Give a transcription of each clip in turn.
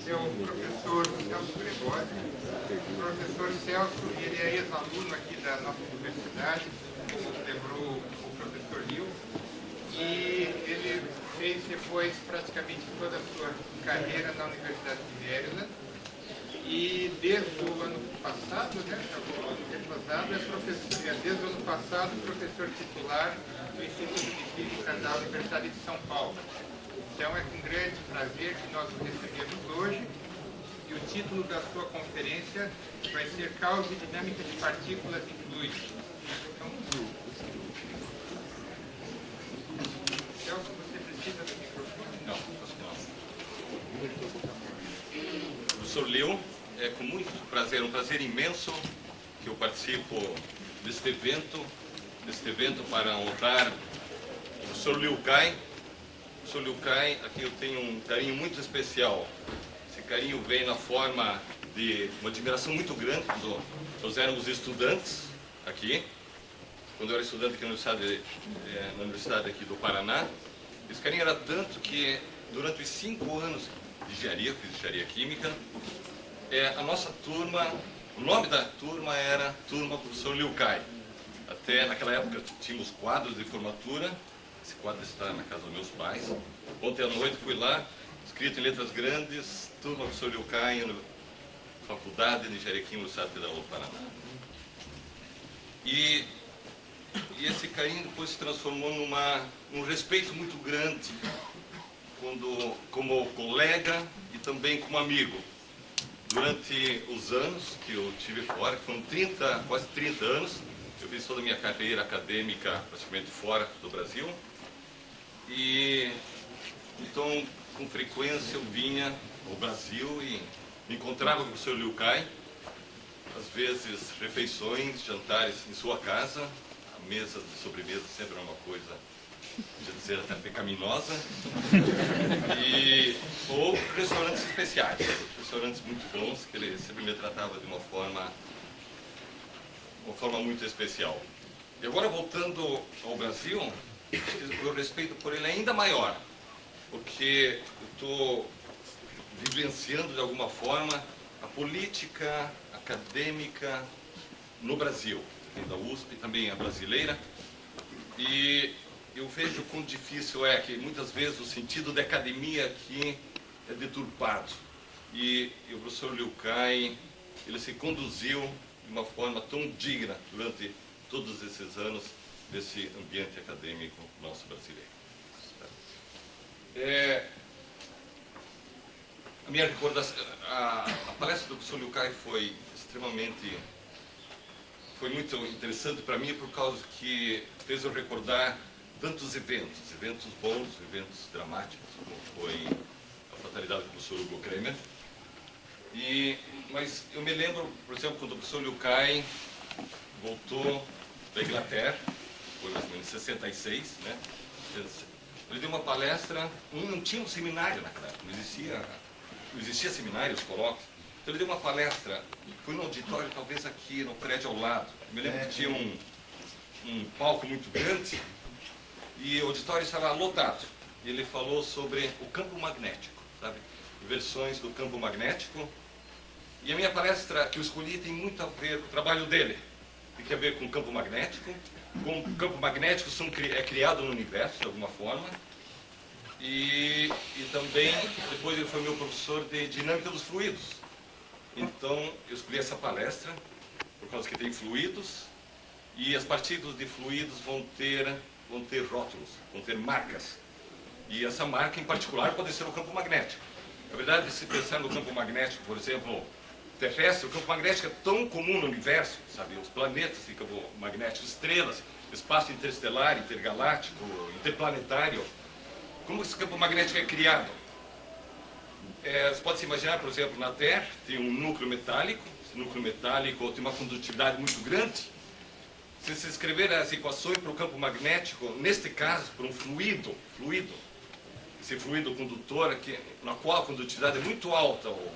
é o professor Celso Gregório. O professor Celso, ele é ex-aluno aqui da nossa universidade, como lembrou o professor Lio, e ele fez depois praticamente toda a sua carreira na Universidade de Maryland. E desde o ano passado, né, o ano retrasado, desde o ano passado, professor titular do Instituto de Física da Universidade de São Paulo. Então é com grande prazer que nós o recebemos hoje, e o título da sua conferência vai ser Causa e Dinâmica de Partículas e Fluidos. Então, Celso, você precisa do microfone? Não, professor Lio, é com muito prazer, um prazer imenso que eu participo deste evento para honrar o professor Liu Kai. O professor Liu Kai, aqui eu tenho um carinho muito especial. Esse carinho vem na forma de uma admiração muito grande quando nós éramos estudantes aqui, quando eu era estudante aqui na Universidade aqui do Paraná. Esse carinho era tanto que durante os 5 anos de engenharia, fiz engenharia química, a nossa turma, o nome da turma era Turma Professor Liu Kai. Até naquela época tínhamos quadros de formatura. Esse quadro está na casa dos meus pais. Ontem à noite fui lá, escrito em letras grandes, Turma Professor Liu Kai, Faculdade de Engenharia Química, Universidade Federal do Paraná. E esse carinho depois se transformou num respeito muito grande, como colega e também como amigo. Durante os anos que eu tive fora, que foram quase 30 anos, eu fiz toda a minha carreira acadêmica praticamente fora do Brasil. E então, com frequência, eu vinha ao Brasil e me encontrava com o professor Liu Kai. Às vezes, refeições, jantares em sua casa. A mesa de sobremesa sempre era uma coisa, podia dizer, até pecaminosa. Ou restaurantes especiais, restaurantes muito bons, que ele sempre me tratava de uma forma muito especial. E agora, voltando ao Brasil, o meu respeito por ele é ainda maior, porque eu estou vivenciando de alguma forma a política acadêmica no Brasil, da USP, também a brasileira, e eu vejo quão difícil é que muitas vezes o sentido da academia aqui é deturpado. E o professor Liu Kai, ele se conduziu de uma forma tão digna durante todos esses anos desse ambiente acadêmico nosso brasileiro. A minha recordação, a palestra do professor Liu Kai foi muito interessante para mim, por causa que fez eu recordar tantos eventos bons, eventos dramáticos, como foi a fatalidade do professor Hugo Kramer. Mas eu me lembro, por exemplo, quando o professor Liu Kai voltou da Inglaterra, foi mais ou menos em 66, né? Ele deu uma palestra, não tinha um seminário naquela época, não existia seminários, colóquios. Então ele deu uma palestra, foi no auditório, talvez aqui no prédio ao lado. Eu me lembro que tinha um palco muito grande e o auditório estava lotado. E ele falou sobre o campo magnético, sabe? Versões do campo magnético. E a minha palestra que eu escolhi tem muito a ver com o trabalho dele. Tem a ver com o campo magnético. Com o campo magnético é criado no universo, de alguma forma. E também, depois ele foi meu professor de dinâmica dos fluidos. Então, eu escolhi essa palestra, por causa que tem fluidos, e as partículas de fluidos vão ter rótulos, vão ter marcas. E essa marca, em particular, pode ser o campo magnético. Na verdade, se pensar no campo magnético, por exemplo, terrestre, o campo magnético é tão comum no universo, sabe? Os planetas têm campo magnético, estrelas, espaço interestelar, intergaláctico, interplanetário. Como esse campo magnético é criado? Você pode se imaginar, por exemplo, na Terra tem um núcleo metálico. Esse núcleo metálico tem uma condutividade muito grande. Se você escrever as equações para o campo magnético, neste caso, para um fluido, esse fluido condutor, na qual a condutividade é muito alta, o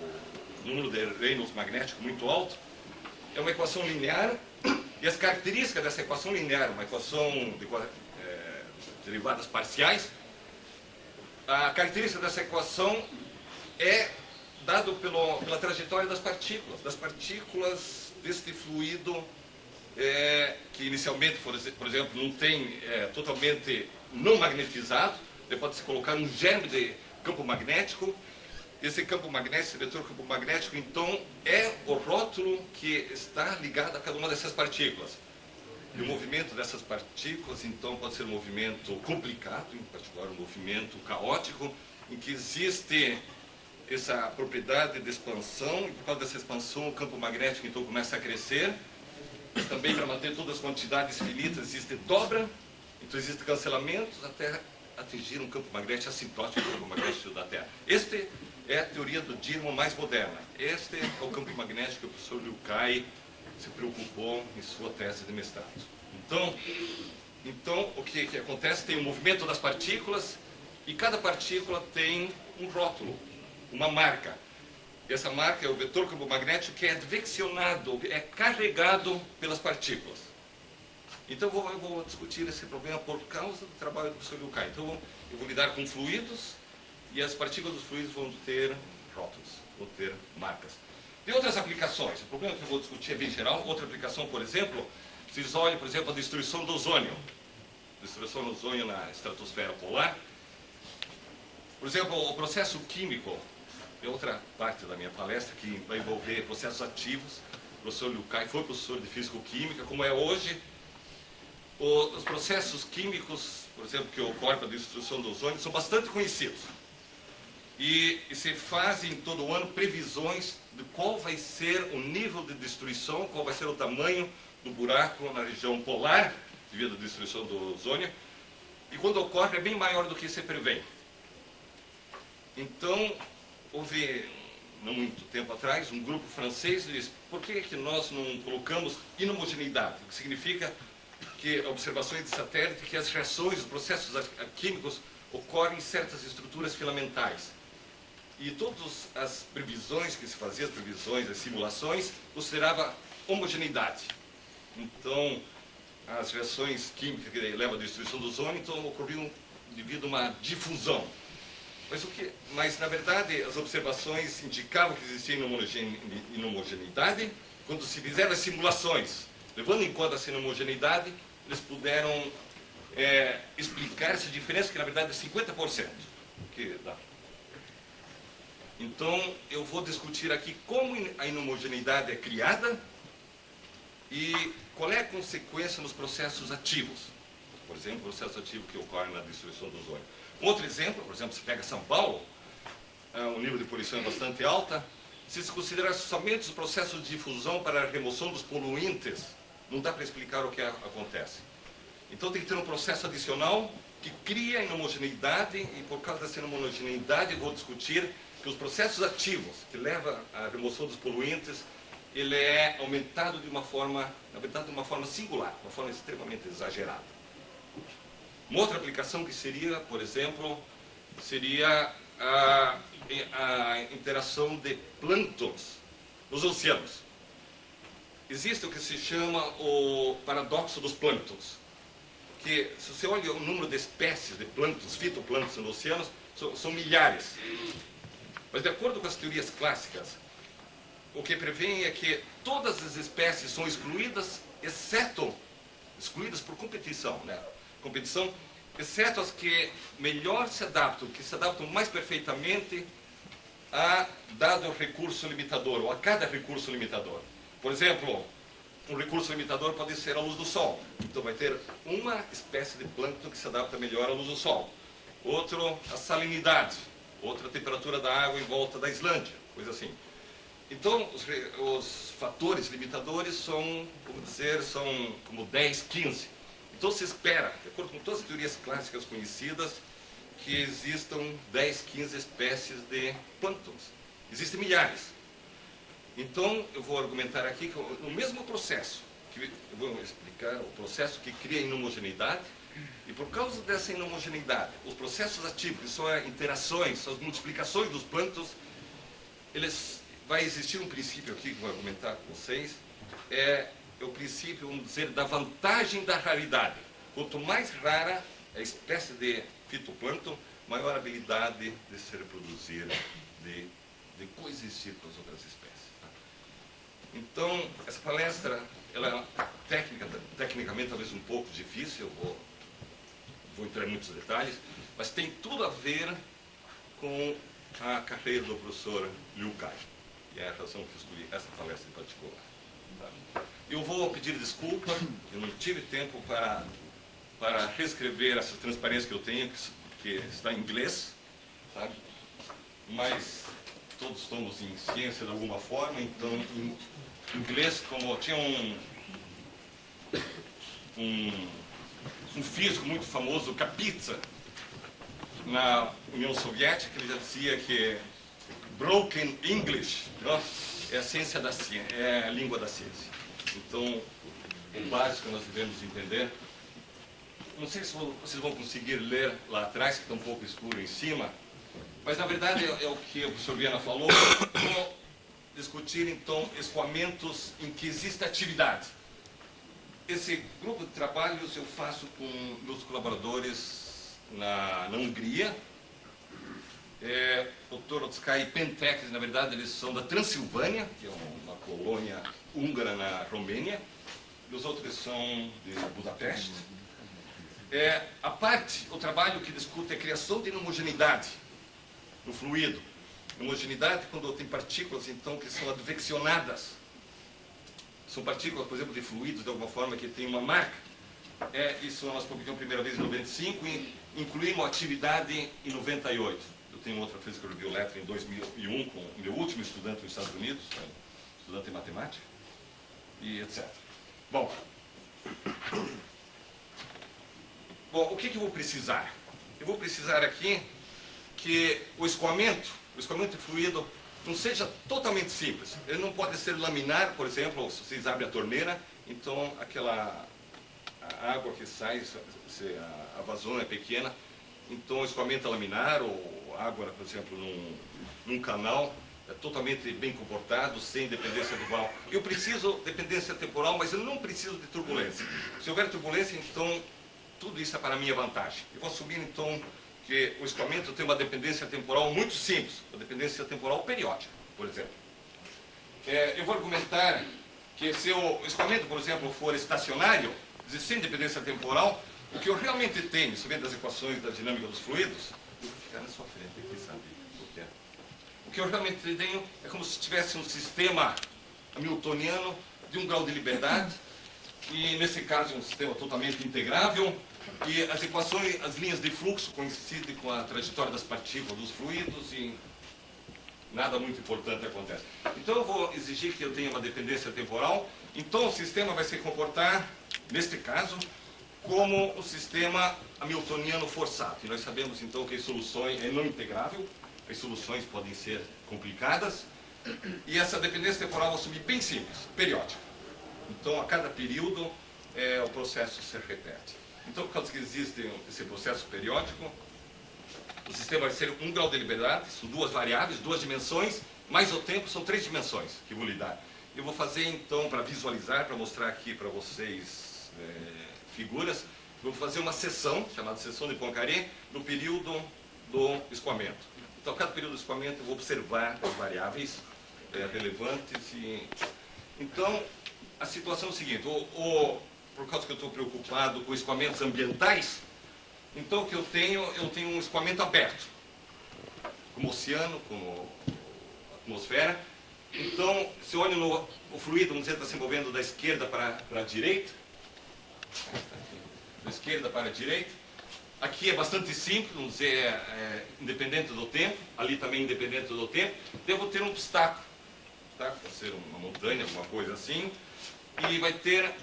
número de Reynolds magnético muito alto, é uma equação linear, e as características dessa equação linear, uma equação de derivadas parciais, a característica dessa equação é dado pela trajetória das partículas deste fluido que inicialmente, por exemplo, não tem totalmente não magnetizado, pode se colocar um germe de campo magnético. Esse campo magnético, esse vetor campo magnético, então, é o rótulo que está ligado a cada uma dessas partículas. E o movimento dessas partículas, então, pode ser um movimento complicado, em particular um movimento caótico, em que existe essa propriedade de expansão, e por causa dessa expansão o campo magnético, então, começa a crescer. Também, para manter todas as quantidades finitas, existe dobra, então existe cancelamentos, até atingir um campo magnético assintótico do campo magnético da Terra. Este é a teoria do dínamo mais moderna. Este é o campo magnético que o professor Liu Kai se preocupou em sua tese de mestrado. Então o que acontece? Tem o movimento das partículas, e cada partícula tem um rótulo, uma marca. Essa marca é o vetor campo magnético, que é adveccionado, é carregado pelas partículas. Então eu vou discutir esse problema por causa do trabalho do professor Liu Kai. Então eu vou lidar com fluidos, e as partículas dos fluidos vão ter rótulos, vão ter marcas. Tem outras aplicações. O problema que eu vou discutir é bem geral. Outra aplicação, por exemplo, vocês olhem, por exemplo, a destruição do ozônio. Destruição do ozônio na estratosfera polar. Por exemplo, o processo químico é outra parte da minha palestra, que vai envolver processos ativos. O professor Liu Kai foi professor de físico-química, como é hoje. Os processos químicos, por exemplo, que ocorrem para a destruição do ozônio, são bastante conhecidos. E se fazem todo ano previsões de qual vai ser o nível de destruição, qual vai ser o tamanho do buraco na região polar, devido à destruição do ozônio. E quando ocorre, é bem maior do que se prevê. Então, houve, não muito tempo atrás, um grupo francês disse: por que nós não colocamos inhomogeneidade? O que significa que observações de satélite, que as reações, os processos químicos ocorrem em certas estruturas filamentais. E todas as previsões que se faziam, as previsões, as simulações, considerava homogeneidade. Então, as reações químicas que levam à destruição do ozônio, então, ocorriam devido a uma difusão. Mas, na verdade, as observações indicavam que existia inhomogeneidade. Quando se fizeram as simulações, levando em conta essa inhomogeneidade, eles puderam explicar essa diferença, que na verdade é 50%. Que dá. Então, eu vou discutir aqui como a inhomogeneidade é criada e qual é a consequência nos processos ativos. Por exemplo, o processo ativo que ocorre na destruição do ozônio. Outro exemplo, por exemplo, se pega São Paulo, o nível de poluição é bastante alta. Se considerar somente os processos de difusão para a remoção dos poluentes, não dá para explicar o que acontece. Então tem que ter um processo adicional que cria a inhomogeneidade, e por causa dessa inhomogeneidade eu vou discutir que os processos ativos que levam à remoção dos poluentes, ele é aumentado de uma forma, na verdade, de uma forma singular, uma forma extremamente exagerada. Uma outra aplicação que seria, por exemplo, seria a interação de plânctons nos oceanos. Existe o que se chama o paradoxo dos plânctons, que, se você olha o número de espécies de plânctons, fitoplânctons nos oceanos, são milhares. Mas, de acordo com as teorias clássicas, o que prevêem é que todas as espécies são excluídas, excluídas por competição, né? Competição, exceto as que melhor se adaptam, que se adaptam mais perfeitamente a dado recurso limitador, ou a cada recurso limitador. Por exemplo, um recurso limitador pode ser a luz do sol. Então vai ter uma espécie de plâncton que se adapta melhor à luz do sol. Outro, a salinidade. Outra, a temperatura da água em volta da Islândia, coisa assim. Então, os fatores limitadores são, vamos dizer, são como 10, 15. Então se espera, de acordo com todas as teorias clássicas conhecidas, que existam 10, 15 espécies de plânctons. Existem milhares. Então eu vou argumentar aqui que no mesmo processo, eu vou explicar o processo que cria a inhomogeneidade, e por causa dessa inhomogeneidade, os processos ativos, que são as interações, são as multiplicações dos plânctons, vai existir um princípio aqui que eu vou argumentar com vocês, é o princípio, vamos dizer, da vantagem da raridade. Quanto mais rara a espécie de fitoplâncton, maior a habilidade de se reproduzir de de coexistir com as outras espécies. Tá? Então, essa palestra, ela é tecnicamente talvez um pouco difícil, eu vou entrar em muitos detalhes, mas tem tudo a ver com a carreira do professor Liu Kai. E é a razão que eu escolhi essa palestra em particular. Tá? Eu vou pedir desculpa, eu não tive tempo para reescrever essa transparência que eu tenho, que está em inglês, sabe? Mas todos estamos em ciência de alguma forma, então em inglês, como tinha um físico muito famoso, Kapitsa, na União Soviética, ele já dizia que broken English, não, é a ciência da ciência, é a língua da ciência. Então, o básico nós devemos entender. Não sei se vocês vão conseguir ler lá atrás, que está um pouco escuro em cima, mas na verdade é o que o professor Viana falou. Vou discutir então escoamentos em que existe atividade. Esse grupo de trabalhos eu faço com meus colaboradores na Hungria. Dr. Otzkai e Pentex, na verdade, eles são da Transilvânia, que é uma colônia húngara na Romênia, e os outros são de Budapeste. O trabalho que discute a criação de homogeneidade no fluido. Homogeneidade quando tem partículas, então, que são adveccionadas. São partículas, por exemplo, de fluidos, de alguma forma, que tem uma marca. Isso nós publicamos a primeira vez em 95 e incluímos a atividade em 98. Eu tenho outra física bioelétrica em 2001 com o meu último estudante nos Estados Unidos, estudante em matemática, e etc. Bom, o que eu vou precisar? Eu vou precisar aqui que o escoamento de fluido não seja totalmente simples. Ele não pode ser laminar, por exemplo, se vocês abrem a torneira, então a água que sai, a vazão é pequena, então o escoamento é laminar, ou água, por exemplo, num canal, é totalmente bem comportado, sem dependência temporal. Eu preciso de dependência temporal, mas eu não preciso de turbulência. Se houver turbulência, então, tudo isso é para a minha vantagem. Eu vou assumir, então, que o escoamento tem uma dependência temporal muito simples, uma dependência temporal periódica, por exemplo. Eu vou argumentar que se o escoamento, por exemplo, for estacionário, sem dependência temporal, o que eu realmente tenho, sabendo das equações da dinâmica dos fluidos, eu vou ficar na sua frente aqui, sabe? O que eu realmente tenho é como se tivesse um sistema hamiltoniano de 1 grau de liberdade, e nesse caso um sistema totalmente integrável, e as equações, as linhas de fluxo coincidem com a trajetória das partículas dos fluidos e nada muito importante acontece. Então eu vou exigir que eu tenha uma dependência temporal, então o sistema vai se comportar, neste caso, como o sistema hamiltoniano forçado. E nós sabemos então que as soluções é não integrável, as soluções podem ser complicadas, e essa dependência temporal vai assumir bem simples, periódica. Então a cada período o processo se repete. Então, por causa que existe esse processo periódico, o sistema vai ser 1 grau de liberdade, são 2 variáveis, 2 dimensões, mais o tempo são 3 dimensões que vou lhe dar. Eu vou fazer então, para visualizar, para mostrar aqui para vocês figuras, eu vou fazer uma seção, chamada seção de Poincaré, no período do escoamento. Então, a cada período do escoamento eu vou observar as variáveis relevantes. Então, a situação é o seguinte, por causa que eu estou preocupado com escoamentos ambientais, então o que eu tenho um escoamento aberto, como oceano, como atmosfera. Então, se eu olho o fluido, vamos dizer, está se movendo da esquerda para a direita, da esquerda para a direita. Aqui é bastante simples, vamos dizer, independente do tempo, ali também independente do tempo. Devo ter um obstáculo, tá? Pode ser uma montanha, alguma coisa assim, e vai ter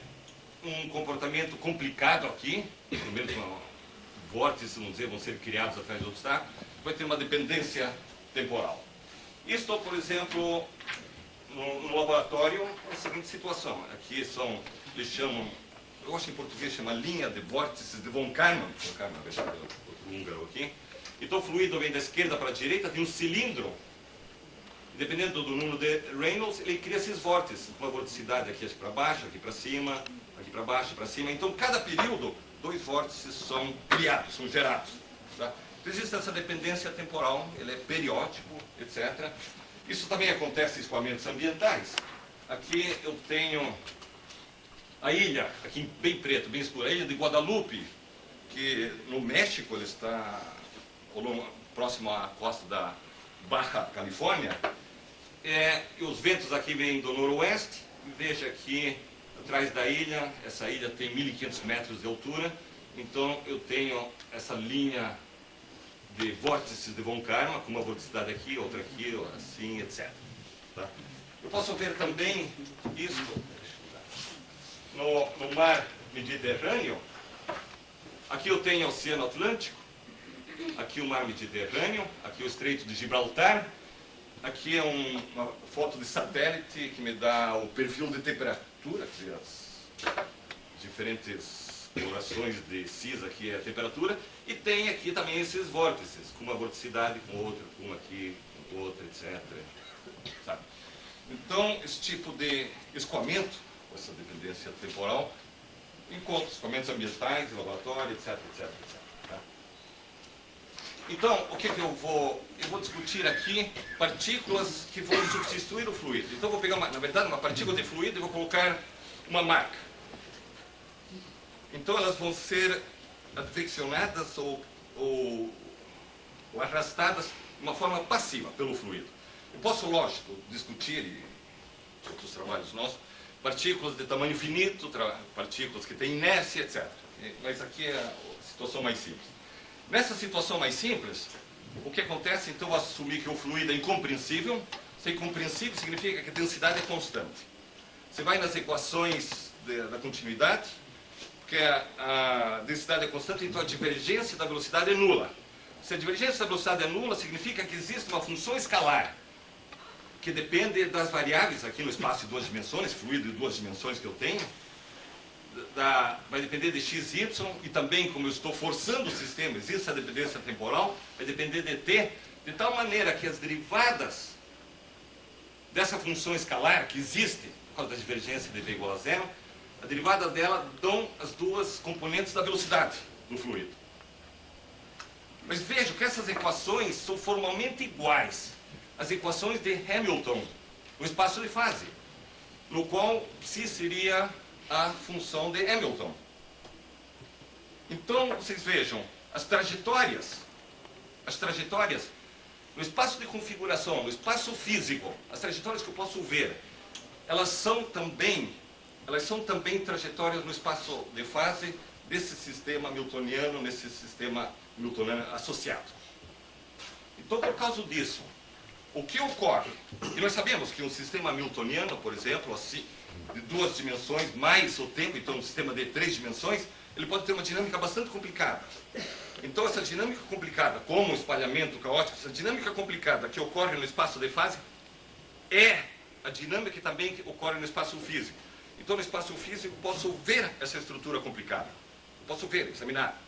um comportamento complicado aqui, pelo menos vórtices, vamos dizer, vão ser criados através do obstáculo, vai ter uma dependência temporal. Estou, por exemplo, no laboratório, a seguinte situação. Aqui eles chamam, eu acho que em português chama linha de vórtices de von Karman, na verdade, outro húngaro aqui. Então o fluido vem da esquerda para a direita, tem um cilindro, dependendo do número de Reynolds, ele cria esses vórtices, com uma vorticidade aqui para baixo, aqui para cima, aqui para baixo, para cima. Então, cada período, 2 vórtices são criados, são gerados. Tá? Então, existe essa dependência temporal, ele é periódico, etc. Isso também acontece em escoamentos ambientais. Aqui eu tenho a ilha, aqui bem preto, bem escuro, a ilha de Guadalupe, que no México ele está próximo à costa da Baja Califórnia. E os ventos aqui vêm do noroeste. Veja aqui atrás da ilha, essa ilha tem 1.500 metros de altura, então eu tenho essa linha de vórtices de Von Karman, com uma vorticidade aqui, outra aqui, assim, etc. Tá? Eu posso ver também isso no mar Mediterrâneo. Aqui eu tenho o Oceano Atlântico, aqui o mar Mediterrâneo, aqui o Estreito de Gibraltar. Aqui é uma foto de satélite que me dá o perfil de temperatura, quer dizer, as diferentes colorações de CIS aqui é a temperatura, e tem aqui também esses vórtices, com uma vorticidade, com outra, com uma aqui, com outra, etc. Sabe? Então, esse tipo de escoamento, essa dependência temporal, encontra escoamentos ambientais, em laboratório, etc, etc, etc. Tá? Então, o que eu vou discutir aqui? Partículas que vão substituir o fluido. Então, eu vou pegar, na verdade, uma partícula de fluido e vou colocar uma marca. Então, elas vão ser adveccionadas ou arrastadas de uma forma passiva pelo fluido. Eu posso, lógico, discutir, e outros trabalhos nossos, partículas de tamanho finito, partículas que têm inércia, etc. Mas aqui é a situação mais simples. Nessa situação mais simples, o que acontece, então, eu assumir que o fluido é incompreensível. Se é incompreensível, significa que a densidade é constante. Você vai nas equações da continuidade, porque a densidade é constante, então a divergência da velocidade é nula. Se a divergência da velocidade é nula, significa que existe uma função escalar, que depende das variáveis aqui no espaço de duas dimensões, fluido de duas dimensões que eu tenho, vai depender de x, y, e também, como eu estou forçando o sistema, existe essa dependência temporal, vai depender de t, de tal maneira que as derivadas dessa função escalar que existe, por causa da divergência de v igual a zero, a derivada dela dão as duas componentes da velocidade do fluido. Mas vejam que essas equações são formalmente iguais às equações de Hamilton, o espaço de fase, no qual psi seria a função de Hamilton. Então, vocês vejam, as trajetórias no espaço de configuração, no espaço físico, as trajetórias que eu posso ver, elas são também trajetórias no espaço de fase desse sistema newtoniano, nesse sistema newtoniano associado. Então, por causa disso, o que ocorre? E nós sabemos que um sistema newtoniano, por exemplo, assim, de duas dimensões, mais o tempo, então um sistema de 3 dimensões, ele pode ter uma dinâmica bastante complicada. Então, essa dinâmica complicada, como o espalhamento caótico, essa dinâmica complicada que ocorre no espaço de fase, é a dinâmica que também ocorre no espaço físico. Então, no espaço físico, eu posso ver essa estrutura complicada. Eu posso ver, examinar.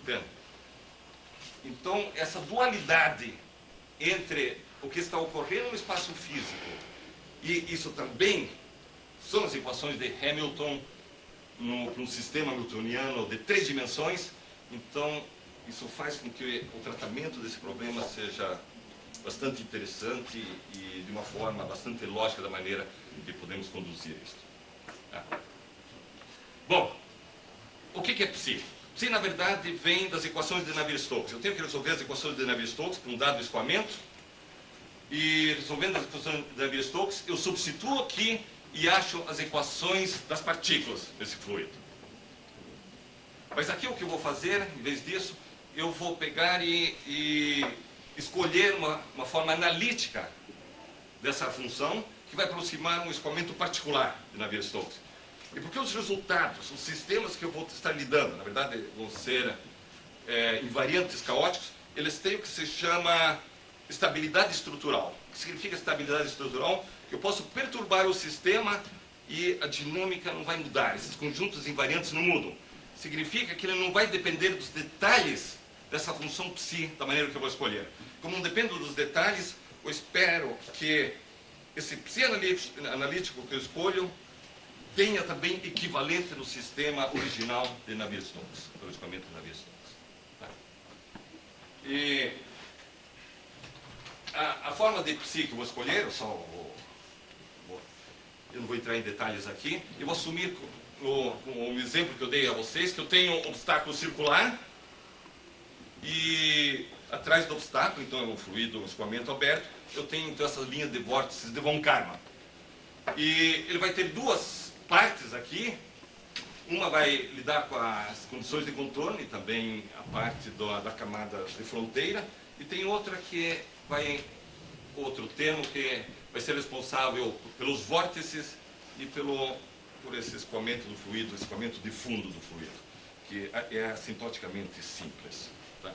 Entende? Então, essa dualidade entre o que está ocorrendo no espaço físico e isso também são as equações de Hamilton num sistema newtoniano de 3 dimensões. Então, isso faz com que o tratamento desse problema seja bastante interessante e de uma forma bastante lógica da maneira que podemos conduzir isso. Bom, o que é psi? Psi, na verdade, vem das equações de Navier-Stokes. Eu tenho que resolver as equações de Navier-Stokes para um dado escoamento. E resolvendo as equações de Navier-Stokes, eu substituo aqui e acho as equações das partículas desse fluido. Mas aqui o que eu vou fazer, em vez disso, eu vou pegar e escolher uma forma analítica dessa função que vai aproximar um escoamento particular de Navier-Stokes. E porque os resultados, os sistemas que eu vou estar lidando, na verdade vão ser invariantes caóticos, eles têm o que se chama estabilidade estrutural. O que significa estabilidade estrutural? Que eu posso perturbar o sistema e a dinâmica não vai mudar, esses conjuntos invariantes não mudam. Significa que ele não vai depender dos detalhes dessa função psi, da maneira que eu vou escolher. Como não dependo dos detalhes, eu espero que esse psi analítico que eu escolho tenha também equivalente no sistema original de Navier-Stokes, pelo escoamento de Navier-Stokes. Tá? E a forma de psi que eu vou escolher, eu não vou entrar em detalhes aqui, eu vou assumir o exemplo que eu dei a vocês, que eu tenho um obstáculo circular e atrás do obstáculo, então é um fluido, um escoamento aberto, eu tenho então essas linhas de vórtices de von Karman. E ele vai ter duas partes aqui, uma vai lidar com as condições de contorno e também a parte da camada de fronteira, e tem outra que outro termo que vai ser responsável pelos vórtices e por esse escoamento do fluido, escoamento de fundo do fluido, que é assintoticamente simples. Tá?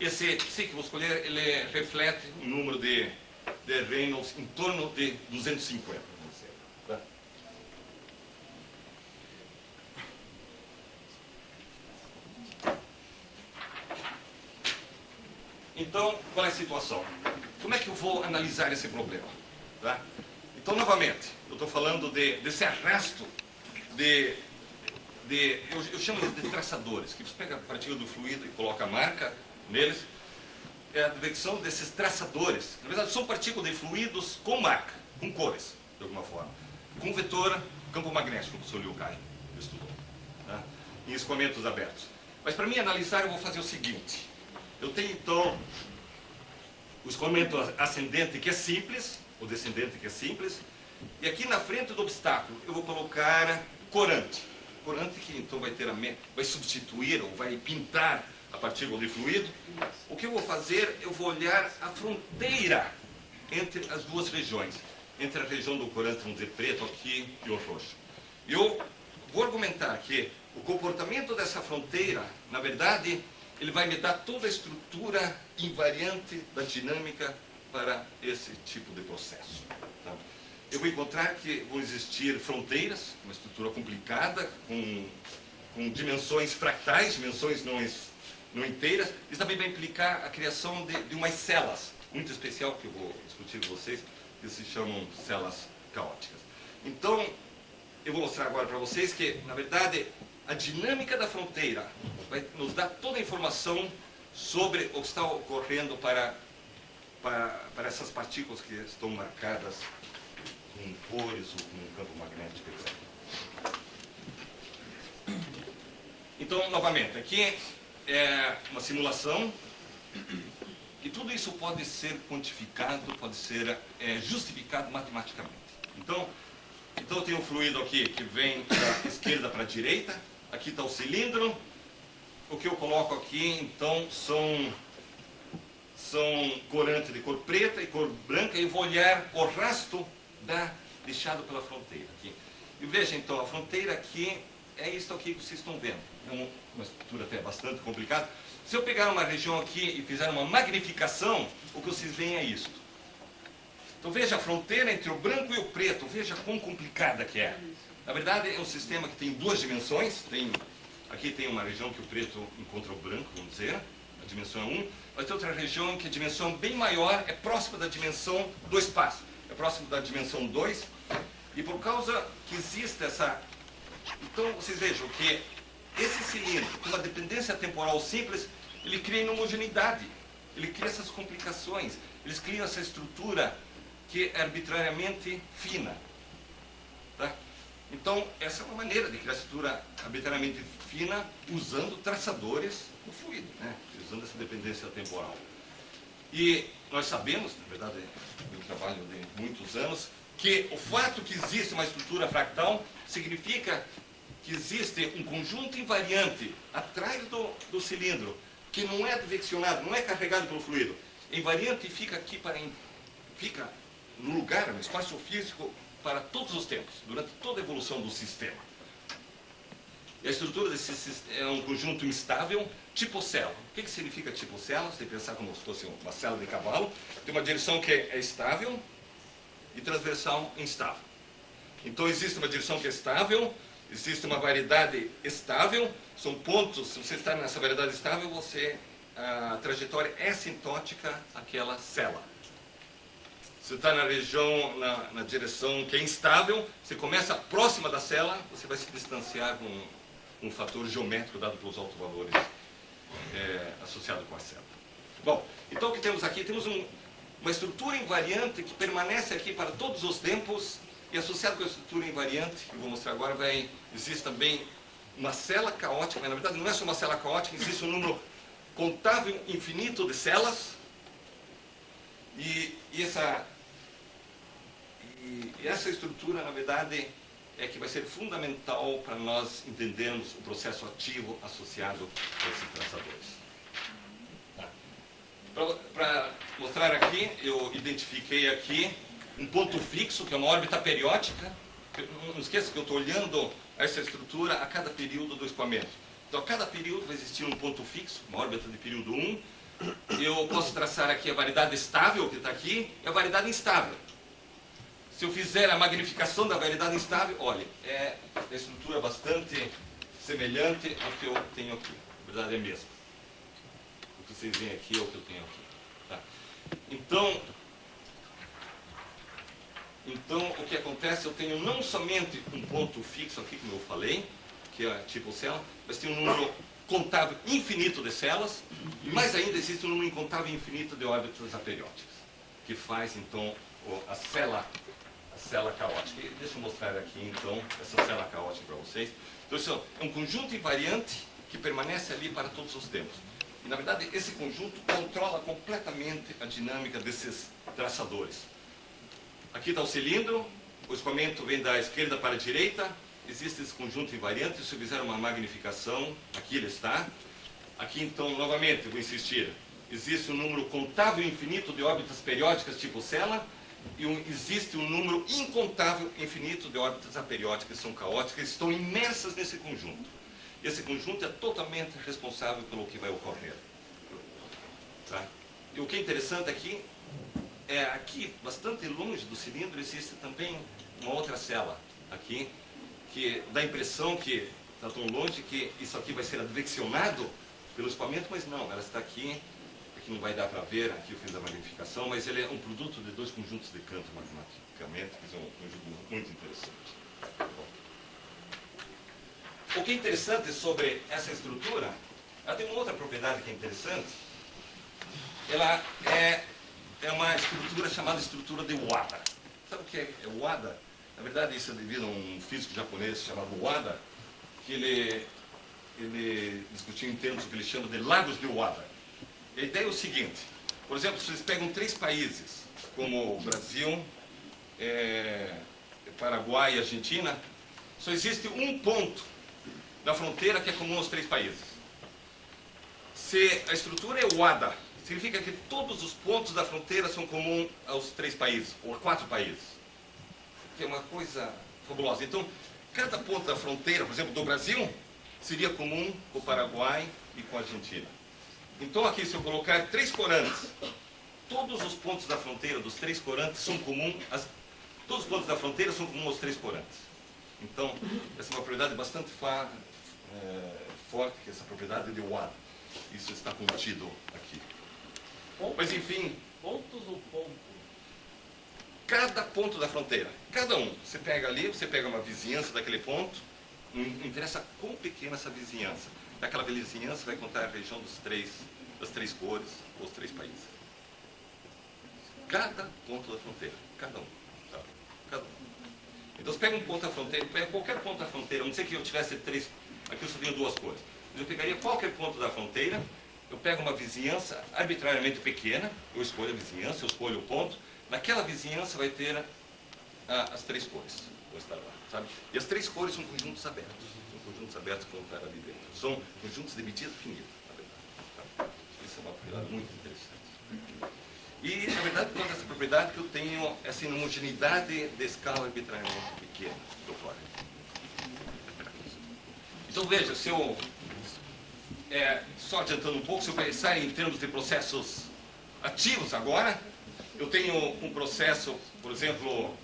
Esse psi que eu vou escolher, ele reflete um número de Reynolds em torno de 250. Vamos dizer, tá? Então, qual é a situação? Como é que eu vou analisar esse problema? Tá? Então, novamente, eu estou falando desse arrasto eu chamo eles de traçadores, que você pega a partícula do fluido e coloca a marca neles. É a detecção desses traçadores. Na verdade, são partículas de fluidos com marca, com cores, de alguma forma. Com vetor, campo magnético, que o Sr. Liu Kai estudou, tá? Em escoamentos abertos. Mas para mim analisar, eu vou fazer o seguinte. Eu tenho, então, o escoamento ascendente, que é simples, o descendente, que é simples, e aqui na frente do obstáculo, eu vou colocar corante. Corante que, então, vai substituir, ou vai pintar a partícula de fluido. O que eu vou fazer, eu vou olhar a fronteira entre as duas regiões, entre a região do corante, vamos dizer, preto aqui, e o roxo. Eu vou argumentar que o comportamento dessa fronteira, na verdade, ele vai me dar toda a estrutura invariante da dinâmica para esse tipo de processo. Tá? Eu vou encontrar que vão existir fronteiras, uma estrutura complicada, com dimensões fractais, dimensões não inteiras. Isso também vai implicar a criação de umas celas, muito especial, que eu vou discutir com vocês, que se chamam celas caóticas. Então, eu vou mostrar agora para vocês que, na verdade, a dinâmica da fronteira vai nos dar toda a informação sobre o que está ocorrendo para essas partículas que estão marcadas com cores ou com um campo magnético, etc. Então, novamente, aqui é uma simulação e tudo isso pode ser quantificado, pode ser justificado matematicamente. Então eu tenho um fluido aqui que vem da esquerda para a direita, aqui está o cilindro. O que eu coloco aqui, então, são corantes de cor preta e cor branca, e vou olhar o rastro deixado pela fronteira aqui. E veja, então, a fronteira aqui é isso aqui que vocês estão vendo. É uma estrutura até bastante complicada. Se eu pegar uma região aqui e fizer uma magnificação, o que vocês veem é isto. Então veja a fronteira entre o branco e o preto, veja quão complicada que é. Na verdade, é um sistema que tem duas dimensões. Aqui tem uma região que o preto encontra o branco, vamos dizer, a dimensão é 1. Mas tem outra região que a dimensão bem maior, é próxima da dimensão do espaço. É próximo da dimensão 2. E por causa que existe essa... Então, vocês vejam que esse cilindro, com uma dependência temporal simples, ele cria homogeneidade. Ele cria essas complicações. Eles criam essa estrutura que é arbitrariamente fina. Tá? Então, essa é uma maneira de criar estrutura arbitrariamente fina usando traçadores no fluido, né? Usando essa dependência temporal. E nós sabemos, na verdade, do trabalho de muitos anos, que o fato que existe uma estrutura fractal significa que existe um conjunto invariante atrás do cilindro, que não é adveccionado, não é carregado pelo fluido. A invariante fica aqui fica no lugar, no espaço físico, para todos os tempos, durante toda a evolução do sistema. E a estrutura desse sistema é um conjunto instável, tipo célula. O que significa tipo célula? Você pensar como se fosse uma célula de cavalo. Tem uma direção que é estável e transversal instável. Então existe uma direção que é estável, existe uma variedade estável, são pontos, se você está nessa variedade estável, a trajetória é assintótica àquela célula. Você está na região, na direção que é instável, você começa próxima da célula, você vai se distanciar com um fator geométrico dado pelos autovalores associados com a célula. Bom, então o que temos aqui? Temos uma estrutura invariante que permanece aqui para todos os tempos, e associado com a estrutura invariante, que eu vou mostrar agora, existe também uma célula caótica, mas na verdade não é só uma célula caótica, existe um número contável infinito de células, e essa estrutura, na verdade, é que vai ser fundamental para nós entendermos o processo ativo associado a esses traçadores. Para mostrar aqui, eu identifiquei aqui um ponto fixo, que é uma órbita periódica. Não esqueça que eu estou olhando essa estrutura a cada período do escoamento. Então, a cada período vai existir um ponto fixo, uma órbita de período 1. Eu posso traçar aqui a variedade estável, que está aqui, e a variedade instável. Se eu fizer a magnificação da variedade instável, olha, é a estrutura bastante semelhante ao que eu tenho aqui. Na verdade é mesmo. O que vocês veem aqui é o que eu tenho aqui. Tá? Então, o que acontece, eu tenho não somente um ponto fixo aqui, como eu falei, que é tipo célula, mas tem um número contável infinito de células, e mais ainda existe um número incontável infinito de órbitas aperiódicas, que faz, então, a célula caótica. E deixa eu mostrar aqui, então, essa célula caótica para vocês. Então, isso é um conjunto invariante que permanece ali para todos os tempos. E, na verdade, esse conjunto controla completamente a dinâmica desses traçadores. Aqui está o cilindro, o escoamento vem da esquerda para a direita, existe esse conjunto invariante. Se eu fizer uma magnificação, aqui ele está. Aqui, então, novamente, vou insistir, existe um número contável infinito de órbitas periódicas tipo célula, e existe um número incontável infinito de órbitas aperiódicas que são caóticas, que estão imersas nesse conjunto. Esse conjunto é totalmente responsável pelo que vai ocorrer. Tá? E o que é interessante aqui, aqui, bastante longe do cilindro, existe também uma outra célula aqui, que dá a impressão que está tão longe que isso aqui vai ser adveccionado pelo escoamento, mas não, ela está aqui. Aqui não vai dar para ver, aqui eu fiz a magnificação, mas ele é um produto de dois conjuntos de canto matematicamente, que são um conjunto muito interessante. Bom. O que é interessante sobre essa estrutura, ela tem uma outra propriedade que é interessante. Ela é uma estrutura chamada estrutura de Wada. Sabe o que é Wada? Na verdade, isso é devido a um físico japonês chamado Wada, que ele discutiu em termos que ele chama de lagos de Wada. A ideia é o seguinte: por exemplo, se vocês pegam 3 países, como o Brasil, Paraguai e Argentina, só existe um ponto na fronteira que é comum aos 3 países. Se a estrutura é Wada, significa que todos os pontos da fronteira são comuns aos 3 países, ou a 4 países. Que é uma coisa fabulosa. Então, cada ponto da fronteira, por exemplo, do Brasil, seria comum com o Paraguai e com a Argentina. Então, aqui, se eu colocar 3 corantes, todos os pontos da fronteira dos 3 corantes são comuns, todos os pontos da fronteira são comuns aos 3 corantes. Então, essa é uma propriedade bastante forte, que é essa propriedade de Wada. Isso está contido aqui. Mas, enfim... Pontos ou ponto? Cada ponto da fronteira, cada um. Você pega ali, você pega uma vizinhança daquele ponto, não interessa quão pequena essa vizinhança. Daquela vizinhança vai contar a região das 3 cores, ou os 3 países. Cada ponto da fronteira, cada um. Tá? Cada um. Então, você pega um ponto da fronteira, pega qualquer ponto da fronteira, não sei que eu tivesse 3, aqui eu só tenho 2 cores. Mas eu pegaria qualquer ponto da fronteira, eu pego uma vizinhança arbitrariamente pequena, eu escolho a vizinhança, eu escolho o ponto, naquela vizinhança vai ter as 3 cores, vou estar lá, sabe? E as 3 cores são conjuntos abertos, que vão estar ali dentro. São conjuntos de medida finita, na verdade. Tá? Isso é uma propriedade muito interessante. E, na verdade, toda essa propriedade que eu tenho essa homogeneidade de escala arbitrariamente pequena que ocorre. Então, veja, se eu... só adiantando um pouco, se eu pensar em termos de processos ativos agora, eu tenho um processo, por exemplo,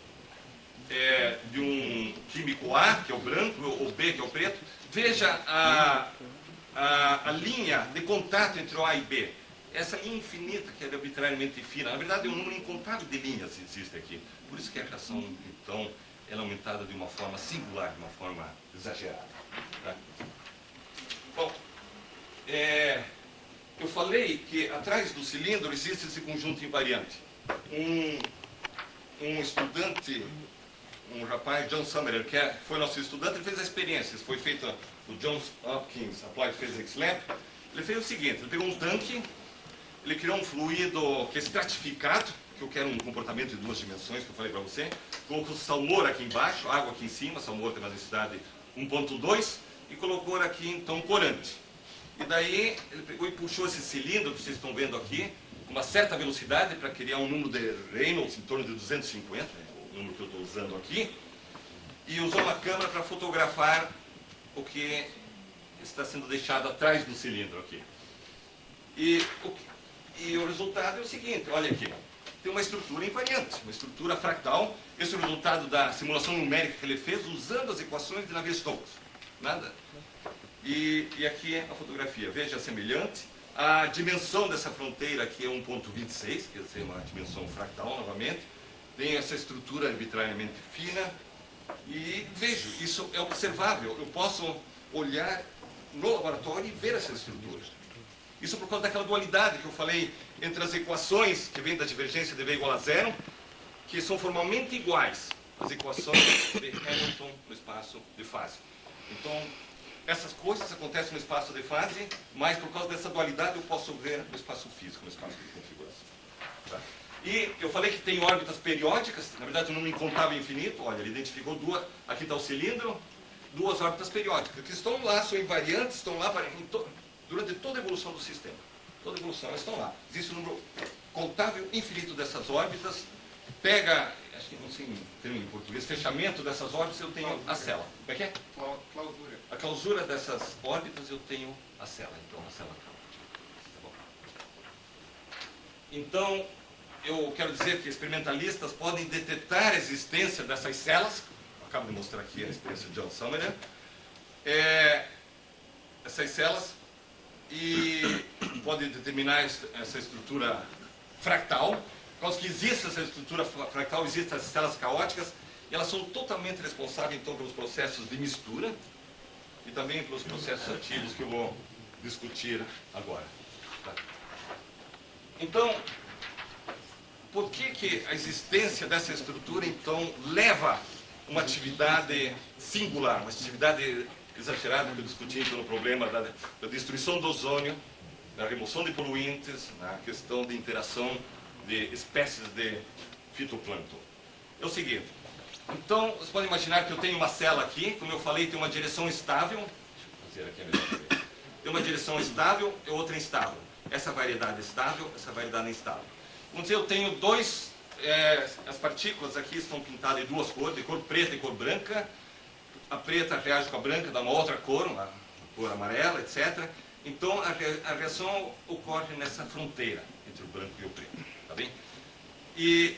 de um químico A, que é o branco, ou B, que é o preto. Veja a linha de contato entre O A e B. Essa linha infinita, que é arbitrariamente fina, na verdade é um número incontável de linhas que existe aqui. Por isso que a reação, então, ela é aumentada de uma forma singular, de uma forma exagerada. Tá? Bom, eu falei que atrás do cilindro existe esse conjunto invariante. Um estudante, um rapaz, John Summerer, que foi nosso estudante, ele fez a experiência. Isso foi feito no Johns Hopkins Applied Physics Lab. Ele fez o seguinte, ele pegou um tanque, ele criou um fluido que é estratificado, que eu quero um comportamento de 2 dimensões, que eu falei para você, colocou salmour aqui embaixo, água aqui em cima, salmour tem uma densidade 1.2, e colocou aqui então corante. E daí ele pegou e puxou esse cilindro que vocês estão vendo aqui, com uma certa velocidade para criar um número de Reynolds em torno de 250, o número que eu estou usando aqui, e usou uma câmera para fotografar o que está sendo deixado atrás do cilindro aqui. E o resultado é o seguinte, olha aqui, tem uma estrutura invariante, uma estrutura fractal. Esse é o resultado da simulação numérica que ele fez usando as equações de Navier-Stokes. Nada? E aqui é a fotografia, veja, semelhante. A dimensão dessa fronteira aqui é 1.26, quer dizer, uma dimensão fractal novamente. Tem essa estrutura arbitrariamente fina. E vejo, isso é observável. Eu posso olhar no laboratório e ver essa estrutura. Isso por conta daquela dualidade que eu falei entre as equações que vêm da divergência de V igual a zero, que são formalmente iguais às equações de Hamilton no espaço de fase. Então, essas coisas acontecem no espaço de fase, mas por causa dessa dualidade eu posso ver no espaço físico, no espaço de configuração. Tá? E eu falei que tem órbitas periódicas, na verdade um número incontável infinito. Olha, ele identificou duas, aqui está o cilindro, 2 órbitas periódicas, que estão lá, são invariantes, estão lá durante toda a evolução do sistema. Toda a evolução, elas estão lá. Existe um número contável infinito dessas órbitas. Pega, acho que não sei em termos em português, fechamento dessas órbitas, eu tenho a cela. Como é que é? Clausura. A clausura dessas órbitas, eu tenho a cela. Então, a cela tá bom. Então, eu quero dizer que experimentalistas podem detectar a existência dessas celas. Acabo de mostrar aqui a experiência de John Summerer. Essas celas, e pode determinar essa estrutura fractal. Por causa que existe essa estrutura fractal, existem as células caóticas, e elas são totalmente responsáveis então pelos processos de mistura e também pelos processos ativos que eu vou discutir agora. Tá? Então, por que a existência dessa estrutura então leva uma atividade singular, uma atividade exagerada que eu discuti no problema da destruição do ozônio, da remoção de poluentes, na questão de interação de espécies de fitoplâncton. É o seguinte, então, vocês podem imaginar que eu tenho uma célula aqui, como eu falei, tem uma direção estável, deixa eu fazer aqui a mesma vez. Tem uma direção estável e outra instável. Essa variedade estável, essa variedade instável. Vamos dizer, eu tenho dois, as partículas aqui estão pintadas de 2 cores, de cor preta e cor branca. A preta reage com a branca, dá uma outra cor, uma cor amarela, etc. Então, a reação ocorre nessa fronteira entre o branco e o preto, tá bem? E,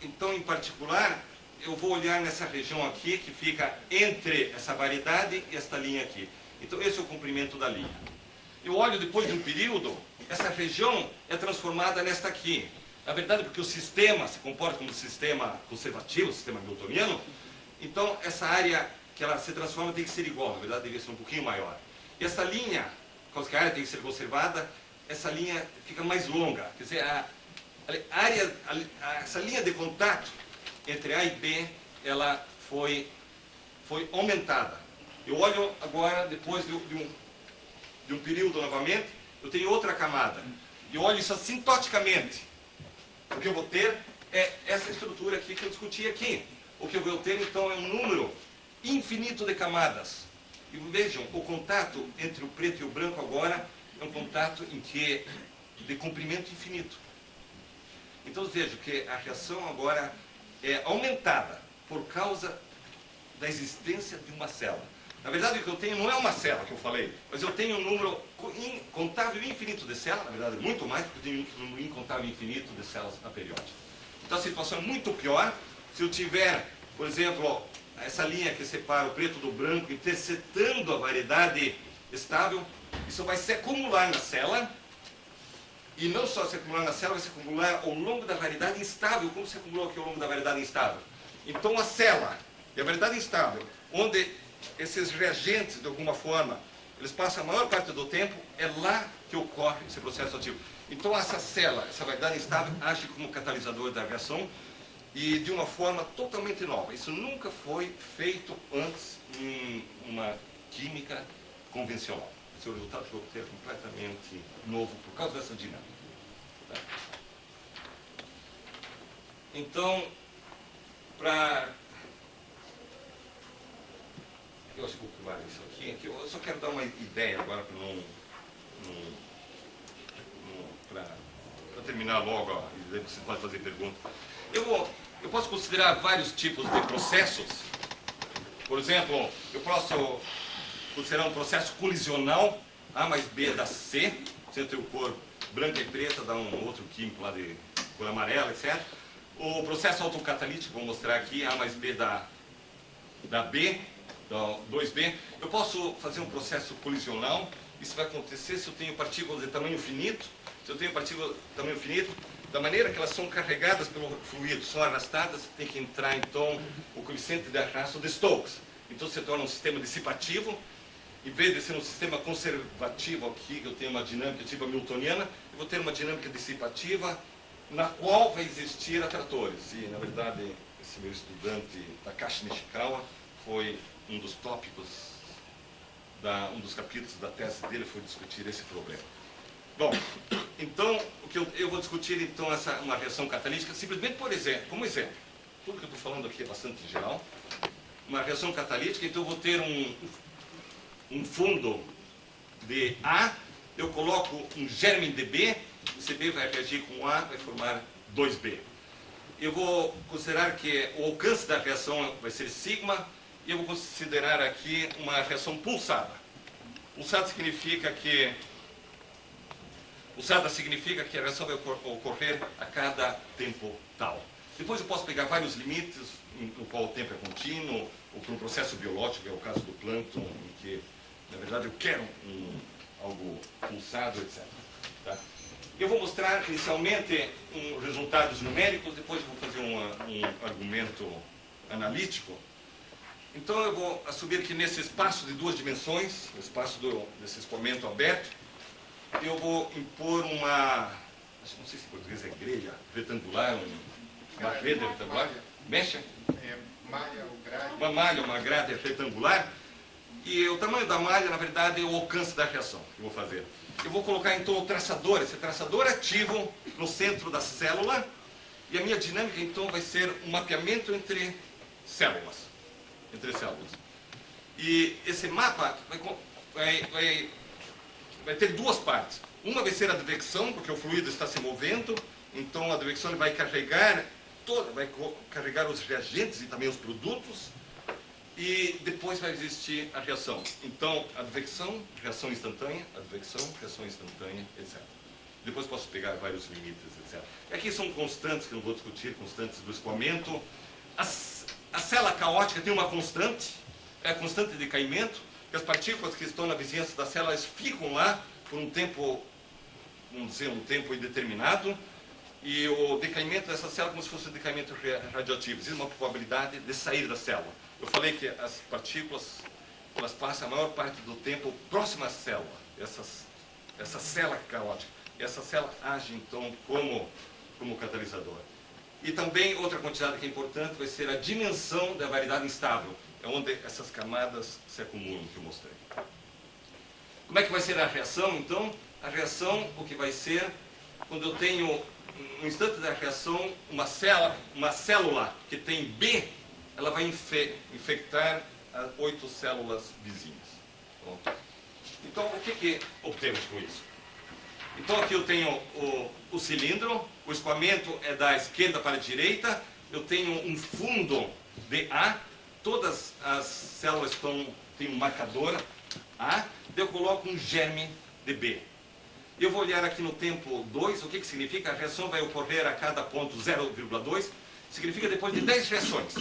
então, em particular, eu vou olhar nessa região aqui, que fica entre essa variedade e esta linha aqui. Então, esse é o comprimento da linha. Eu olho depois de um período, essa região é transformada nesta aqui. Na verdade, porque o sistema se comporta como um sistema conservativo, um sistema newtoniano, então, essa área que ela se transforma tem que ser igual, na verdade, deveria ser um pouquinho maior. E essa linha, por causa que a área tem que ser conservada, essa linha fica mais longa. Quer dizer, essa linha de contato entre A e B, ela foi aumentada. Eu olho agora, depois de um período novamente, eu tenho outra camada. E olho isso assintoticamente. O que eu vou ter é essa estrutura aqui que eu discuti aqui. O que eu vou ter, então, é um número infinito de camadas. E vejam, o contato entre o preto e o branco agora é um contato de comprimento infinito. Então vejam que a reação agora é aumentada por causa da existência de uma célula. Na verdade, o que eu tenho não é uma célula que eu falei, mas eu tenho um número incontável infinito de células, na verdade muito mais, porque eu tenho um número incontável infinito de células aperiódicas. Então a situação é muito pior se eu tiver, por exemplo, essa linha que separa o preto do branco, interceptando a variedade estável. Isso vai se acumular na célula, e não só se acumular na célula, vai se acumular ao longo da variedade instável, como se acumulou aqui ao longo da variedade instável. Então a célula e a variedade instável, onde esses reagentes, de alguma forma, eles passam a maior parte do tempo, é lá que ocorre esse processo ativo. Então essa célula, essa variedade instável, age como catalisador da reação e de uma forma totalmente nova. Isso nunca foi feito antes em uma química convencional. Esse é o resultado que eu obtive completamente novo por causa dessa dinâmica. Tá? Então, eu acho que vou pular isso aqui, que eu só quero dar uma ideia agora para terminar logo, ó, e daí você pode fazer pergunta. Eu posso considerar vários tipos de processos. Por exemplo, eu posso considerar um processo colisional, A mais B dá C, você tem o cor branca e preta, dá um outro químico lá de cor amarela, etc. O processo autocatalítico, vou mostrar aqui, A mais B dá B, dá 2B. Eu posso fazer um processo colisional, isso vai acontecer se eu tenho partículas de tamanho finito. Se eu tenho partículas de tamanho finito, da maneira que elas são carregadas pelo fluido, são arrastadas, tem que entrar então o coeficiente de arrasto de Stokes. Então se torna um sistema dissipativo. Em vez de ser um sistema conservativo aqui, que eu tenho uma dinâmica tipo hamiltoniana, eu vou ter uma dinâmica dissipativa na qual vai existir atratores. E, na verdade, esse meu estudante, Takashi Nishikawa, foi um dos tópicos, um dos capítulos da tese dele foi discutir esse problema. Bom, então, o que eu vou discutir, então, uma reação catalítica, simplesmente como exemplo. Tudo que eu estou falando aqui é bastante geral. Uma reação catalítica, então eu vou ter um fundo de A, eu coloco um germe de B, esse B vai reagir com A, vai formar 2B. Eu vou considerar que o alcance da reação vai ser sigma, e eu vou considerar aqui uma reação pulsada. Pulsada significa que a reação vai ocorrer a cada tempo tal. Depois eu posso pegar vários limites, no qual o tempo é contínuo, ou para um processo biológico, é o caso do plâncton, em que, na verdade, eu quero algo pulsado, etc. Tá? Eu vou mostrar inicialmente resultados numéricos, depois eu vou fazer um argumento analítico. Então eu vou assumir que nesse espaço de duas dimensões, no espaço desse escoamento aberto, eu vou impor não sei se em português é grelha, retangular, uma grelha retangular, mecha? Malha ou grade. Uma malha, uma grade retangular. E o tamanho da malha, na verdade, é o alcance da reação que eu vou fazer. Eu vou colocar então o traçador, esse traçador ativo no centro da célula, e a minha dinâmica então vai ser um mapeamento entre células. E esse mapa vai ter duas partes. Uma vai ser a advecção, porque o fluido está se movendo, então a advecção vai carregar os reagentes e também os produtos, e depois vai existir a reação. Então, advecção, reação instantânea, etc. Depois posso pegar vários limites, etc. E aqui são constantes que eu não vou discutir, constantes do escoamento. A célula caótica tem uma constante, é a constante de decaimento, que as partículas que estão na vizinhança da célula ficam lá por um tempo, vamos dizer, um tempo indeterminado, e o decaimento dessa célula é como se fosse um decaimento radioativo. Existe uma probabilidade de sair da célula. Eu falei que as partículas, elas passam a maior parte do tempo próxima à célula, essa célula caótica. Essa célula age, então, como catalisador. E também, outra quantidade que é importante vai ser a dimensão da variedade instável, é onde essas camadas se acumulam, que eu mostrei. Como é que vai ser a reação, então? A reação, o que vai ser, quando eu tenho, no instante da reação, uma célula que tem B, ela vai infectar 8 células vizinhas. Pronto. Então, o que obtemos com isso? Então, aqui eu tenho o cilindro, o escoamento é da esquerda para a direita, eu tenho um fundo de A, todas as células têm um marcador A, eu coloco um germe de B. Eu vou olhar aqui no tempo 2, o que significa? A reação vai ocorrer a cada ponto 0,2, significa depois de 10 reações.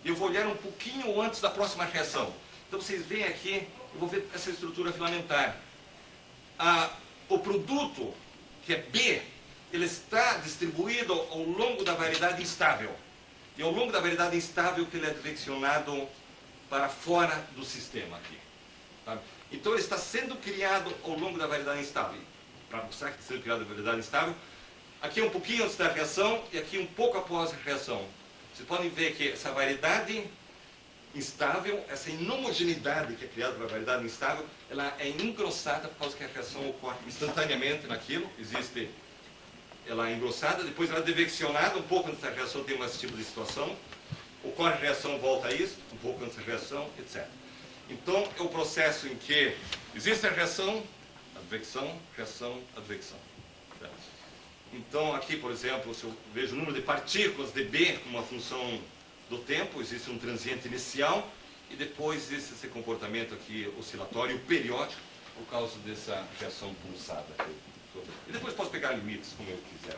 Eu vou olhar um pouquinho antes da próxima reação. Então vocês veem aqui, eu vou ver essa estrutura filamentar. O produto, que é B, ele está distribuído ao longo da variedade instável. E ao longo da variedade instável que ele é direcionado para fora do sistema aqui. Tá? Então ele está sendo criado ao longo da variedade instável. Para mostrar que está sendo criado a variedade instável, aqui um pouquinho antes da reação e aqui um pouco após a reação. Vocês podem ver que essa variedade instável, essa inhomogeneidade que é criada pela variedade instável, ela é engrossada por causa que a reação ocorre instantaneamente naquilo, existe, ela é engrossada, depois ela é deveccionada, um pouco antes da reação tem esse tipo de situação, ocorre a reação, volta a isso, um pouco antes da reação, etc. Então, é o processo em que existe a reação, advecção, reação, advecção. Então, aqui, por exemplo, se eu vejo o número de partículas de B como uma função do tempo, existe um transiente inicial e depois existe esse comportamento aqui oscilatório periódico por causa dessa reação pulsada. E depois posso pegar limites como eu quiser.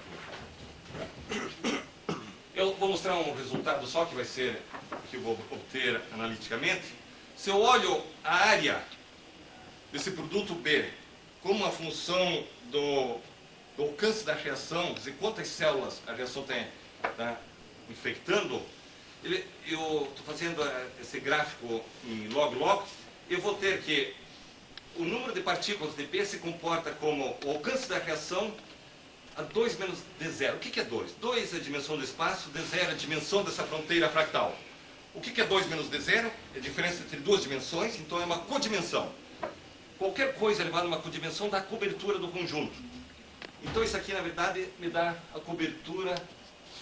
Eu vou mostrar um resultado só que vai ser, que eu vou obter analiticamente. Se eu olho a área desse produto B como uma função do alcance da reação, quer dizer, quantas células a reação está infectando, eu estou fazendo esse gráfico em log-log, eu vou ter que o número de partículas de B se comporta como o alcance da reação a 2 menos D0. O que é 2? 2 é a dimensão do espaço, D0 é a dimensão dessa fronteira fractal. O que é 2 menos D0? É a diferença entre duas dimensões, então é uma codimensão. Qualquer coisa elevada a uma codimensão dá a cobertura do conjunto. Então isso aqui, na verdade, me dá a cobertura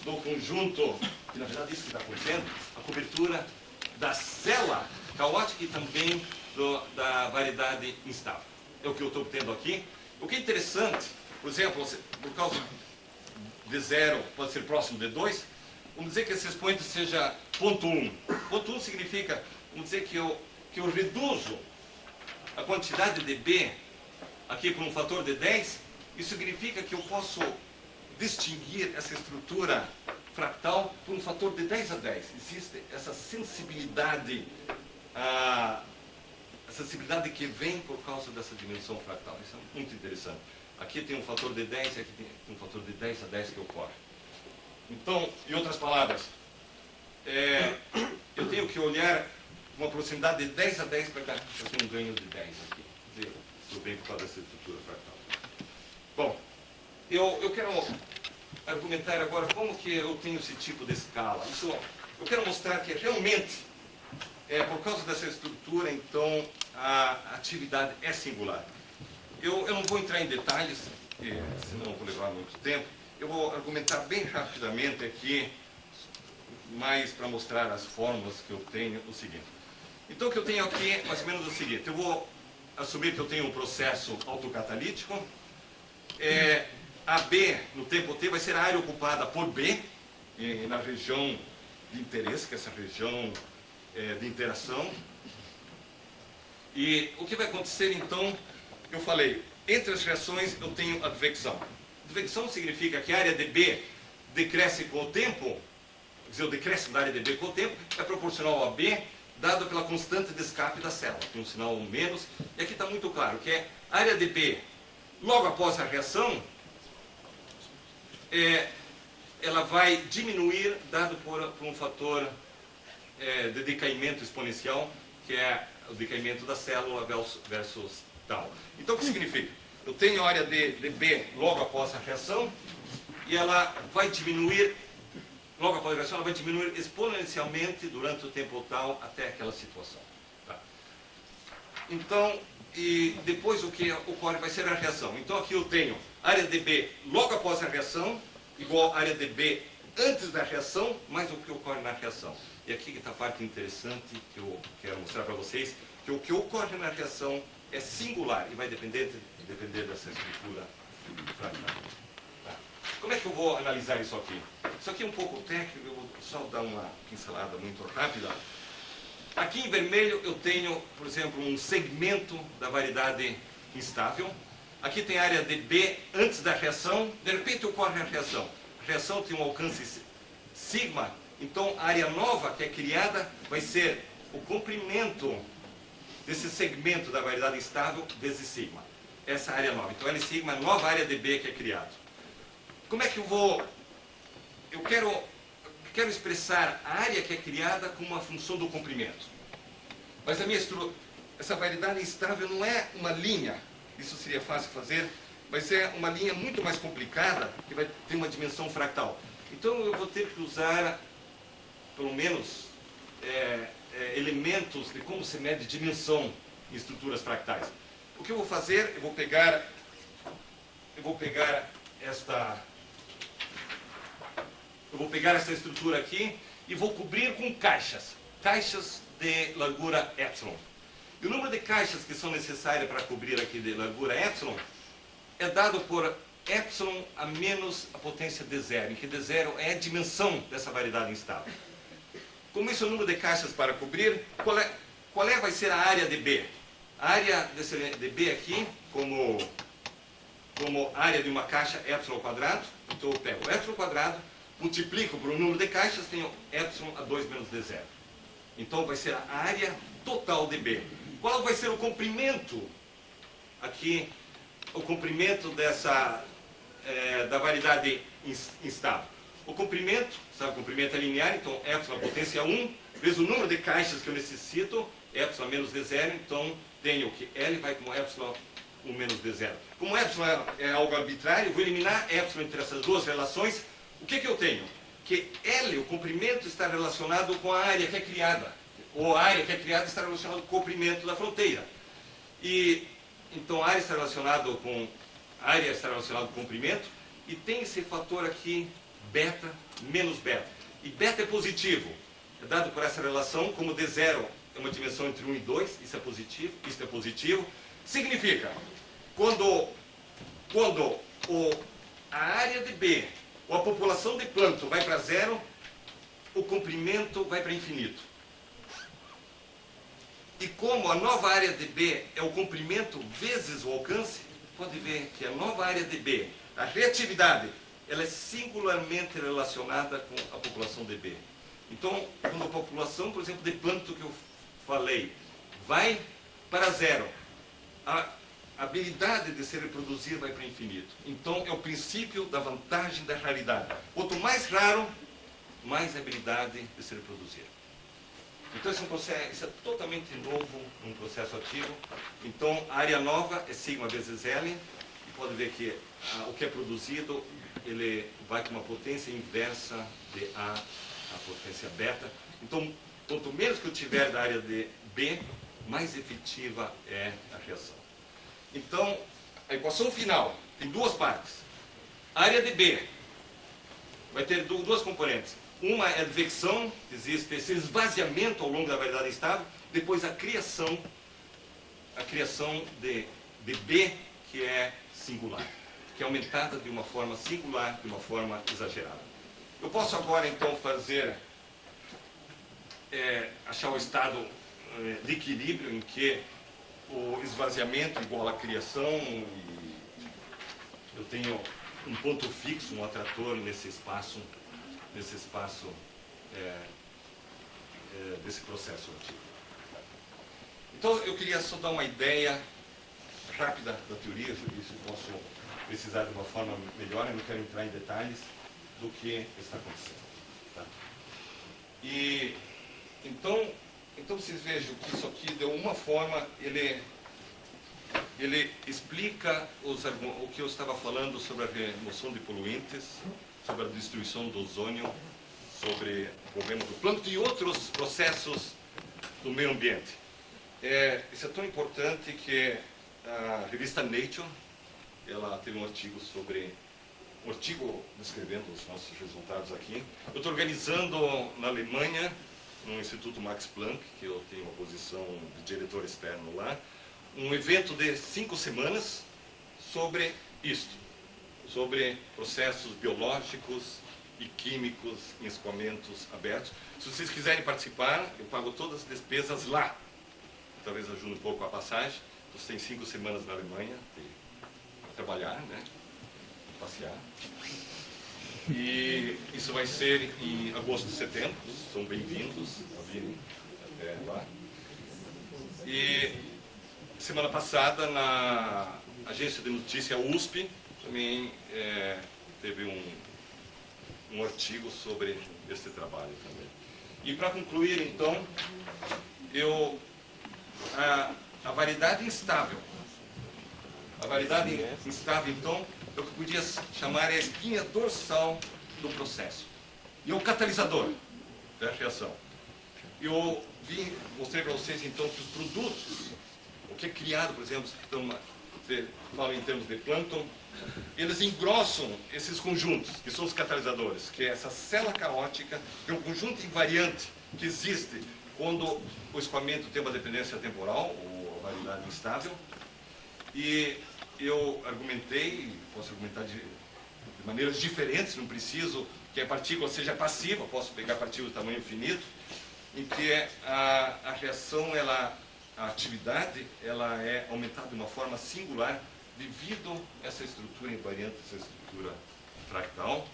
do conjunto, que na verdade isso que está acontecendo, a cobertura da célula caótica e também da variedade instável. É o que eu estou obtendo aqui. O que é interessante, por exemplo, por causa de 0 pode ser próximo de 2, vamos dizer que esse expoente seja ponto 1. Ponto 1 significa, vamos dizer que eu reduzo a quantidade de B aqui por um fator de 10, isso significa que eu posso distinguir essa estrutura fractal por um fator de 10 a 10. Existe essa sensibilidade que vem por causa dessa dimensão fractal. Isso é muito interessante. Aqui tem um fator de 10 e aqui tem um fator de 10 a 10 que ocorre. Então, em outras palavras, eu tenho que olhar uma proximidade de 10 a 10 para cá. Eu tenho um ganho de 10 aqui. Quer dizer, isso vem por causa dessa estrutura fractal. Bom, eu quero argumentar agora como que eu tenho esse tipo de escala. Eu quero mostrar que realmente, por causa dessa estrutura, então, a atividade é singular. Eu não vou entrar em detalhes, senão vou levar muito tempo. Eu vou argumentar bem rapidamente aqui, mais para mostrar as fórmulas que eu tenho, o seguinte. Então, o que eu tenho aqui é mais ou menos o seguinte. Eu vou assumir que eu tenho um processo autocatalítico. AB, no tempo T, vai ser a área ocupada por B, na região de interesse, que é essa região de interação. E o que vai acontecer, então, eu falei, entre as reações eu tenho advecção. Advecção significa que a área de B decresce com o tempo, quer dizer, o decréscimo da área de B com o tempo é proporcional a B, dado pela constante de escape da célula. Tem um sinal menos, e aqui está muito claro que a área de B, logo após a reação, ela vai diminuir, dado por um fator de decaimento exponencial, que é o decaimento da célula versus tal. Então, o que significa? Eu tenho a área de B logo após a reação, e ela vai diminuir, logo após a reação, ela vai diminuir exponencialmente durante o tempo tal até aquela situação. Tá? Então, e depois o que ocorre vai ser a reação. Então, aqui eu tenho área de B logo após a reação, igual área de B antes da reação, mais o que ocorre na reação. E aqui que está a parte interessante que eu quero mostrar para vocês, que o que ocorre na reação é singular e vai depender dessa estrutura fractal. Tá. Como é que eu vou analisar isso aqui? Isso aqui é um pouco técnico, eu vou só dar uma pincelada muito rápida. Aqui em vermelho eu tenho, por exemplo, um segmento da variedade instável. Aqui tem a área de B antes da reação, de repente ocorre a reação. A reação tem um alcance sigma, então a área nova que é criada vai ser o comprimento desse segmento da variedade instável vezes sigma. Essa área nova. Então L sigma é a nova área de B que é criada. Como é que eu vou... Eu quero expressar a área que é criada como uma função do comprimento. Mas essa essa variedade instável não é uma linha, isso seria fácil fazer, mas é uma linha muito mais complicada, que vai ter uma dimensão fractal. Então eu vou ter que usar, pelo menos, elementos de como se mede dimensão em estruturas fractais. O que eu vou fazer, eu vou pegar essa estrutura aqui e vou cobrir com caixas de largura epsilon. E o número de caixas que são necessárias para cobrir aqui de largura epsilon é dado por epsilon a menos a potência d0, em que d0 é a dimensão dessa variedade instável. Como isso é o número de caixas para cobrir, qual vai ser a área de B? A área desse de B aqui, como área de uma caixa epsilon ao quadrado, então eu pego o epsilon ao quadrado, multiplico por um número de caixas, tenho epsilon a 2 menos d0. Então vai ser a área total de B. Qual vai ser o comprimento aqui, o comprimento da variedade instável? O comprimento, sabe, o comprimento é linear, então epsilon a potência 1, vezes o número de caixas que eu necessito, epsilon menos d0, então tenho que L vai como epsilon 1 menos d0. Como epsilon é algo arbitrário, eu vou eliminar epsilon entre essas duas relações. O que eu tenho? Que L, o comprimento, está relacionado com a área que é criada. Ou a área que é criada está relacionada com o comprimento da fronteira. E, então, a área está relacionada com o comprimento. E tem esse fator aqui, beta menos beta. E beta é positivo. É dado por essa relação, como D0 é uma dimensão entre 1 e 2, isso é positivo. Significa, quando a área de B, ou a população de plâncton vai para 0, o comprimento vai para infinito. E como a nova área de B é o comprimento vezes o alcance, pode ver que a nova área de B, a reatividade, ela é singularmente relacionada com a população de B. Então, quando a população, por exemplo, de plâncton que eu falei, vai para 0, a habilidade de se reproduzir vai para infinito. Então, é o princípio da vantagem da raridade. Quanto mais raro, mais habilidade de se reproduzir. Então, isso é totalmente novo num processo ativo. Então, a área nova é sigma vezes L. E pode ver que o que é produzido, ele vai com uma potência inversa de A à potência beta. Então, quanto menos que eu tiver da área de B, mais efetiva é a reação. Então, a equação final tem duas partes. A área de B vai ter duas componentes. Uma é a advecção, existe esse esvaziamento ao longo da variedade instável. Depois a criação de B, que é singular, que é aumentada de uma forma singular, de uma forma exagerada. Eu posso agora, então, achar o estado de equilíbrio em que o esvaziamento igual à criação, e eu tenho um ponto fixo, um atrator nesse espaço desse processo ativo. Então, eu queria só dar uma ideia rápida da teoria, isso eu posso precisar de uma forma melhor, eu não quero entrar em detalhes do que está acontecendo. Tá? E, então vocês vejam que isso aqui, de alguma forma, ele explica o que eu estava falando sobre a remoção de poluentes, sobre a destruição do ozônio, sobre o problema do plâncton e outros processos do meio ambiente. Isso é tão importante que a revista Nature, ela teve um artigo descrevendo os nossos resultados aqui. Eu estou organizando na Alemanha, no Instituto Max Planck, que eu tenho uma posição de diretor externo lá, um evento de 5 semanas sobre isto, sobre processos biológicos e químicos em escoamentos abertos. Se vocês quiserem participar, eu pago todas as despesas lá. Talvez ajude um pouco a passagem. Você tem 5 semanas na Alemanha para trabalhar, né? Passear. E isso vai ser em agosto e setembro. São bem-vindos a virem até lá. E semana passada, na agência de notícia USP, também teve um artigo sobre esse trabalho também. E para concluir, então, a variedade instável. A variedade instável, então, é o que podia chamar a espinha dorsal do processo. E é o catalisador da reação. Eu mostrei para vocês, então, que os produtos, o que é criado, por exemplo, você fala em termos de plâncton, eles engrossam esses conjuntos, que são os catalisadores, que é essa célula caótica, que é um conjunto invariante que existe quando o escoamento tem uma dependência temporal, ou a variedade instável. E eu argumentei, posso argumentar de maneiras diferentes, não preciso que a partícula seja passiva, posso pegar partículas de tamanho infinito, em que a reação, a atividade, ela é aumentada de uma forma singular devido a essa estrutura invariante, essa estrutura fractal.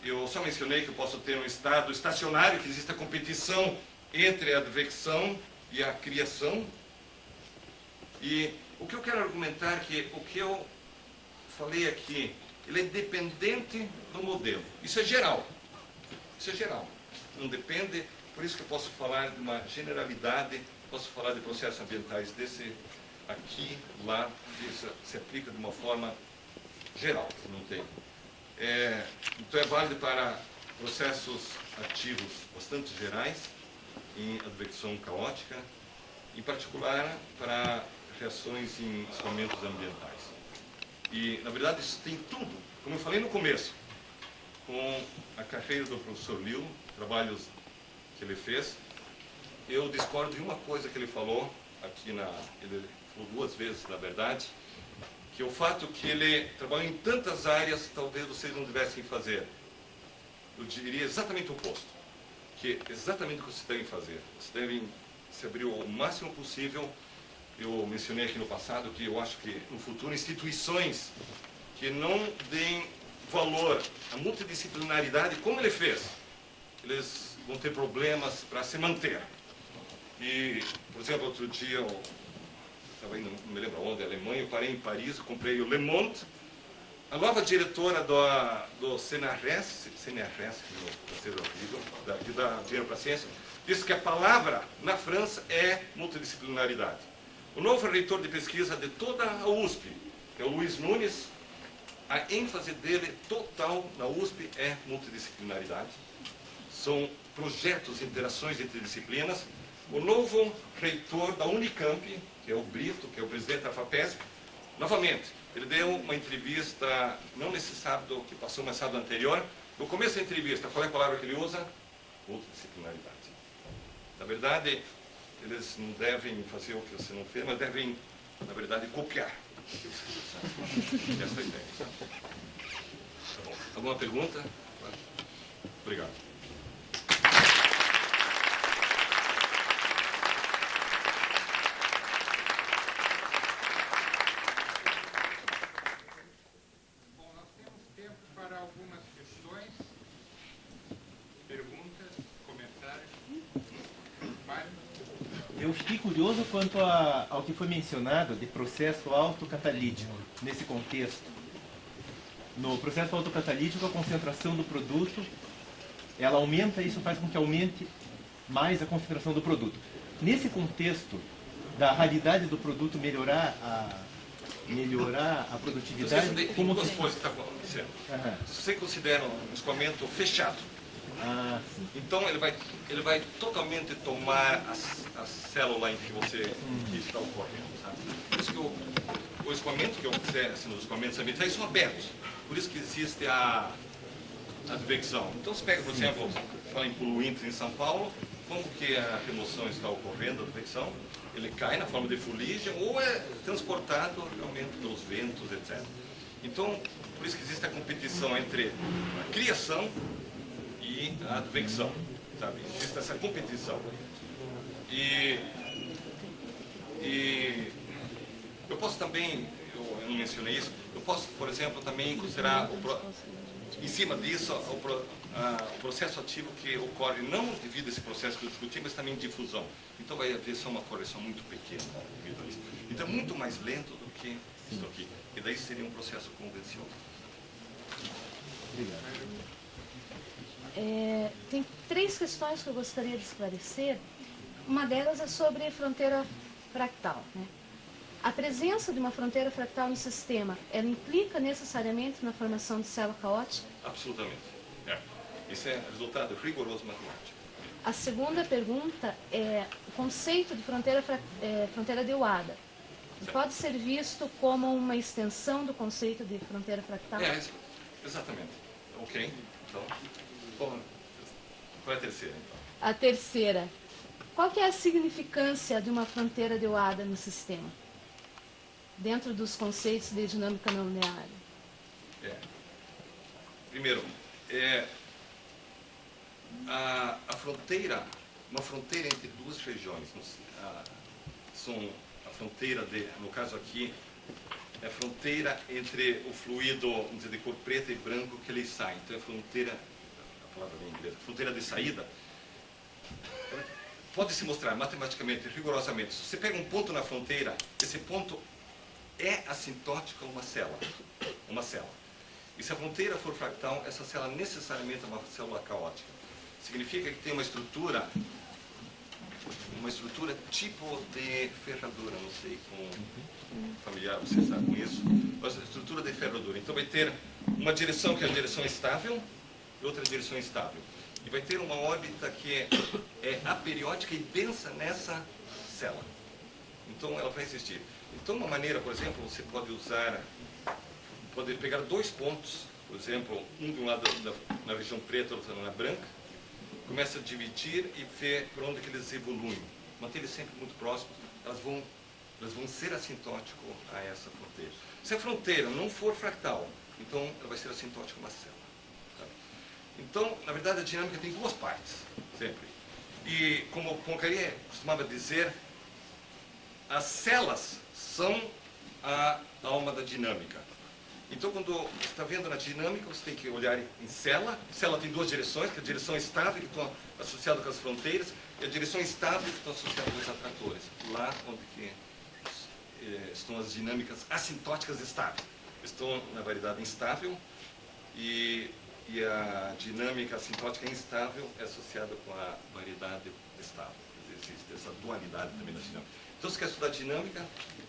Eu só mencionei que eu posso ter um estado estacionário, que existe a competição entre a advecção e a criação. E o que eu quero argumentar é que o que eu falei aqui, ele é dependente do modelo. Isso é geral. Isso é geral. Não depende, por isso que eu posso falar de uma generalidade, posso falar de processos ambientais desse aqui, lá, isso se aplica de uma forma geral, não tem. Então é válido para processos ativos bastante gerais, em advecção caótica, em particular para reações em escoamentos ambientais. E, na verdade, isso tem tudo, como eu falei no começo, com a carreira do professor Liu, trabalhos que ele fez. Eu discordo de uma coisa que ele falou, ele falou duas vezes, na verdade, que o fato que ele trabalhou em tantas áreas, talvez vocês não devessem fazer. Eu diria exatamente o oposto, que é exatamente o que vocês devem fazer. Vocês devem se abrir o máximo possível. Eu mencionei aqui no passado que eu acho que no futuro instituições que não deem valor à multidisciplinaridade, como ele fez, eles vão ter problemas para se manter. E, por exemplo, outro dia, eu estava indo, não me lembro onde, Alemanha, eu parei em Paris, eu comprei o Le Monde. A nova diretora do CNRS, que é horrível, que dá dinheiro para a ciência, disse que a palavra na França é multidisciplinaridade. O novo reitor de pesquisa de toda a USP, que é o Luiz Nunes, a ênfase dele total na USP é multidisciplinaridade. São projetos, interações entre disciplinas. O novo reitor da Unicamp, que é o Brito, que é o presidente da FAPESP, novamente, ele deu uma entrevista, não nesse sábado que passou, mas sábado anterior. No começo da entrevista, qual é a palavra que ele usa? Multidisciplinaridade. Na verdade, eles não devem fazer o que você não fez, mas devem, na verdade, copiar. Essa é a ideia. Tá bom. Alguma pergunta? Obrigado. Bom, nós temos tempo para algumas questões, perguntas, comentários. Eu fiquei curioso quanto ao que foi mencionado de processo autocatalítico nesse contexto. No processo autocatalítico, a concentração do produto, ela aumenta, isso faz com que aumente mais a concentração do produto. Nesse contexto da raridade do produto melhorar a produtividade, Tem como duas que... coisas que estão acontecendo. Aham. Se você considera um escoamento fechado, Sim. então ele vai totalmente tomar a célula em que você que está ocorrendo, sabe? Por isso que o escoamento que eu quiser, assim, os escoamentos ambientais são abertos. Por isso que existe a advecção. Então, se pega, por exemplo, fala em poluentes em São Paulo, como que a remoção está ocorrendo, a advecção? Ele cai na forma de fuligem ou é transportado realmente pelos ventos, etc. Então, por isso que existe a competição entre a criação e a advecção, sabe? Existe essa competição. E eu posso também, eu não mencionei isso, eu posso, por exemplo, também considerar, em cima disso, o processo ativo que ocorre não devido a esse processo que eu discuti, mas também de difusão. Então vai haver só uma correção muito pequena devido a isso. Então é muito mais lento do que isso aqui. E daí seria um processo convencional. Obrigado. Tem três questões que eu gostaria de esclarecer. Uma delas é sobre fronteira fractal, né? A presença de uma fronteira fractal no sistema, ela implica necessariamente na formação de célula caótica? Absolutamente. Isso é resultado rigoroso matemático. A segunda pergunta é o conceito de fronteira de Wada. Pode ser visto como uma extensão do conceito de fronteira fractal? Exatamente. Ok. Então, qual é a terceira, então? A terceira. Qual que é a significância de uma fronteira de Wada no sistema? Dentro dos conceitos de dinâmica não linear. Primeiro, a fronteira, uma fronteira entre duas regiões, são a fronteira no caso aqui, é a fronteira entre o fluido, vamos dizer, de cor preta e branco que ele sai. Então é fronteira, a palavra em inglês, fronteira de saída. Pode se mostrar matematicamente, rigorosamente. Se você pega um ponto na fronteira, esse ponto é assintótico a uma célula. E se a fronteira for fractal, essa célula necessariamente é uma célula caótica. Significa que tem uma estrutura tipo de ferradura, não sei como familiar você está com isso, mas estrutura de ferradura. Então vai ter uma direção que é a direção estável e outra direção instável. E vai ter uma órbita que é aperiódica e densa nessa célula. Então ela vai existir. Então uma maneira, por exemplo, você pode pegar dois pontos, por exemplo, um de um lado na região preta, outro na branca, começa a dividir e ver por onde que eles evoluem. Manter eles sempre muito próximos, elas vão ser assintóticas a essa fronteira. Se a fronteira não for fractal, então ela vai ser assintótica a uma célula. Sabe? Então, na verdade, a dinâmica tem duas partes, sempre. E, como Poincaré costumava dizer, as células são a alma da dinâmica. Então, quando você está vendo na dinâmica, você tem que olhar em célula. Célula tem duas direções, que é a direção estável, que estão associadas com as fronteiras, e a direção instável, que estão associadas com os atratores. Lá onde estão as dinâmicas assintóticas estáveis. Estão na variedade instável, e a dinâmica assintótica instável é associada com a variedade estável. Existe essa dualidade também na dinâmica. Então, se quer estudar dinâmica,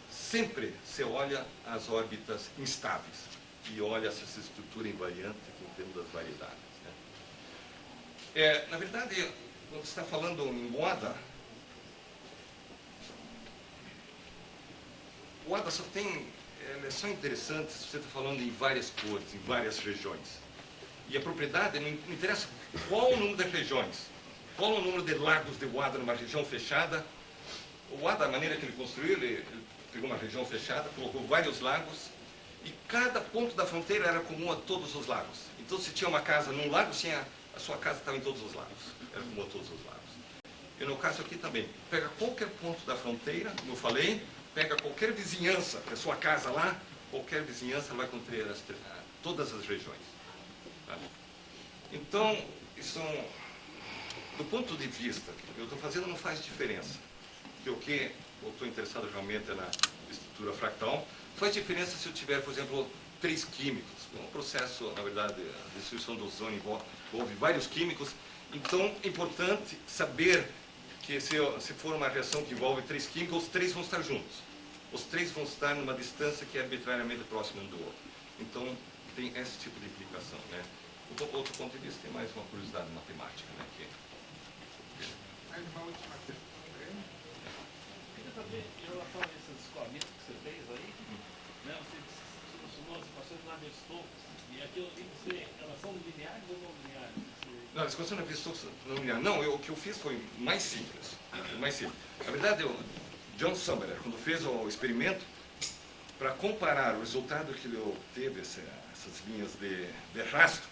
sempre você olha as órbitas instáveis e olha essa estrutura invariante em termos das variedades. Né? Na verdade, quando você está falando em Wada, Wada só tem são interessantes se você está falando em várias cores, em várias regiões. E a propriedade não interessa qual o número de regiões, qual o número de lagos de Wada numa região fechada. O Wada, a maneira que ele construiu, ele pegou uma região fechada, colocou vários lagos, e cada ponto da fronteira era comum a todos os lagos. Então, se tinha uma casa num lago, a sua casa estava em todos os lagos. Era comum a todos os lagos. E no caso aqui também, pega qualquer ponto da fronteira, como eu falei, pega qualquer vizinhança, que é a sua casa lá, qualquer vizinhança vai conter todas as regiões. Tá? Então, isso, do ponto de vista que eu estou fazendo, não faz diferença. Porque o que eu estou interessado realmente é na estrutura fractal, faz diferença se eu tiver, por exemplo, 3 químicos. Um processo, na verdade, a destruição do ozônio envolve vários químicos. Então, é importante saber que se for uma reação que envolve 3 químicos, os 3 vão estar juntos. Os 3 vão estar numa distância que é arbitrariamente próxima um do outro. Então, tem esse tipo de implicação. Né? Do outro ponto de vista, tem mais uma curiosidade matemática. Né? Mais uma última questão. Também, em relação a esse escoamento que você fez aí, né, você solucionou as equações de Navier-Stokes, e aquilo ali, elas são lineares ou não lineares? Não, a equação de Navier-Stokes não linear. Não, o que eu fiz foi mais simples. Na verdade, o John Summerer, quando fez o experimento, para comparar o resultado que ele obteve, essas linhas de rastro,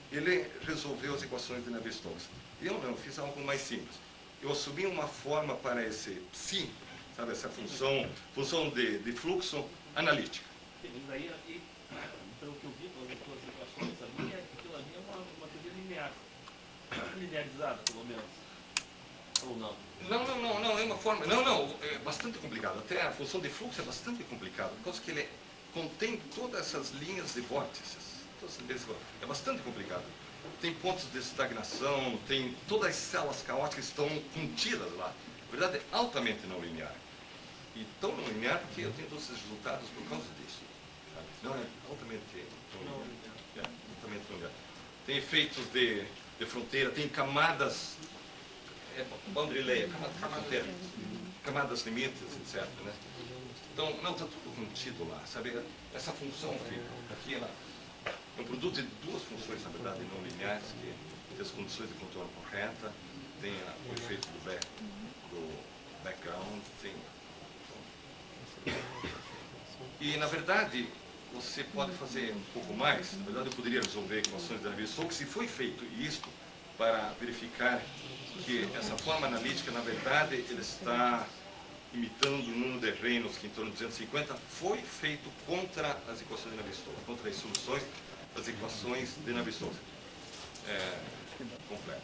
ele resolveu as equações de Navier-Stokes. Eu fiz algo mais simples. Eu assumi uma forma para esse psi, sabe, essa função de fluxo analítica. Sim, daí, pelo que eu vi, pelas duas equações ali, aquilo ali é uma teoria linear. Linearizada, pelo menos. Ou não? Não, é uma forma... Não, é bastante complicado. Até a função de fluxo é bastante complicada, por causa que ele contém todas essas linhas de vórtices. É bastante complicado. Tem pontos de estagnação, tem todas as células caóticas estão contidas lá. Na verdade, é altamente não linear. E tão não linear porque eu tenho todos esses resultados por causa disso. Sabe? Não, é altamente não linear. É, altamente não linear. Tem efeitos de fronteira, tem camadas, boundary layer, camadas limites, etc. Né? Então, não, está tudo contido lá, sabe? Essa função aqui ela é um produto de duas funções, na verdade, não lineares, que tem as condições de contorno correta, tem o efeito do background, tem... E, na verdade, você pode fazer um pouco mais. Na verdade, eu poderia resolver equações de Navier-Stokes, se foi feito isto para verificar que essa forma analítica, na verdade, ele está imitando o número de Reynolds, que em torno de 250, foi feito contra as equações de Navier-Stokes, contra as soluções das equações de Navier-Stokes completas.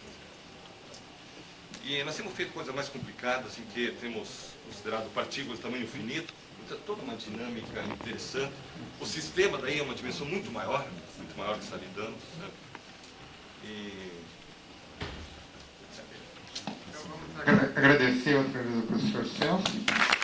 E nós temos feito coisas mais complicadas, em que temos considerado partículas de tamanho finito, toda uma dinâmica interessante. O sistema daí é uma dimensão muito maior que está lidando. Né? Então vamos agradecer outra vez ao professor Celso.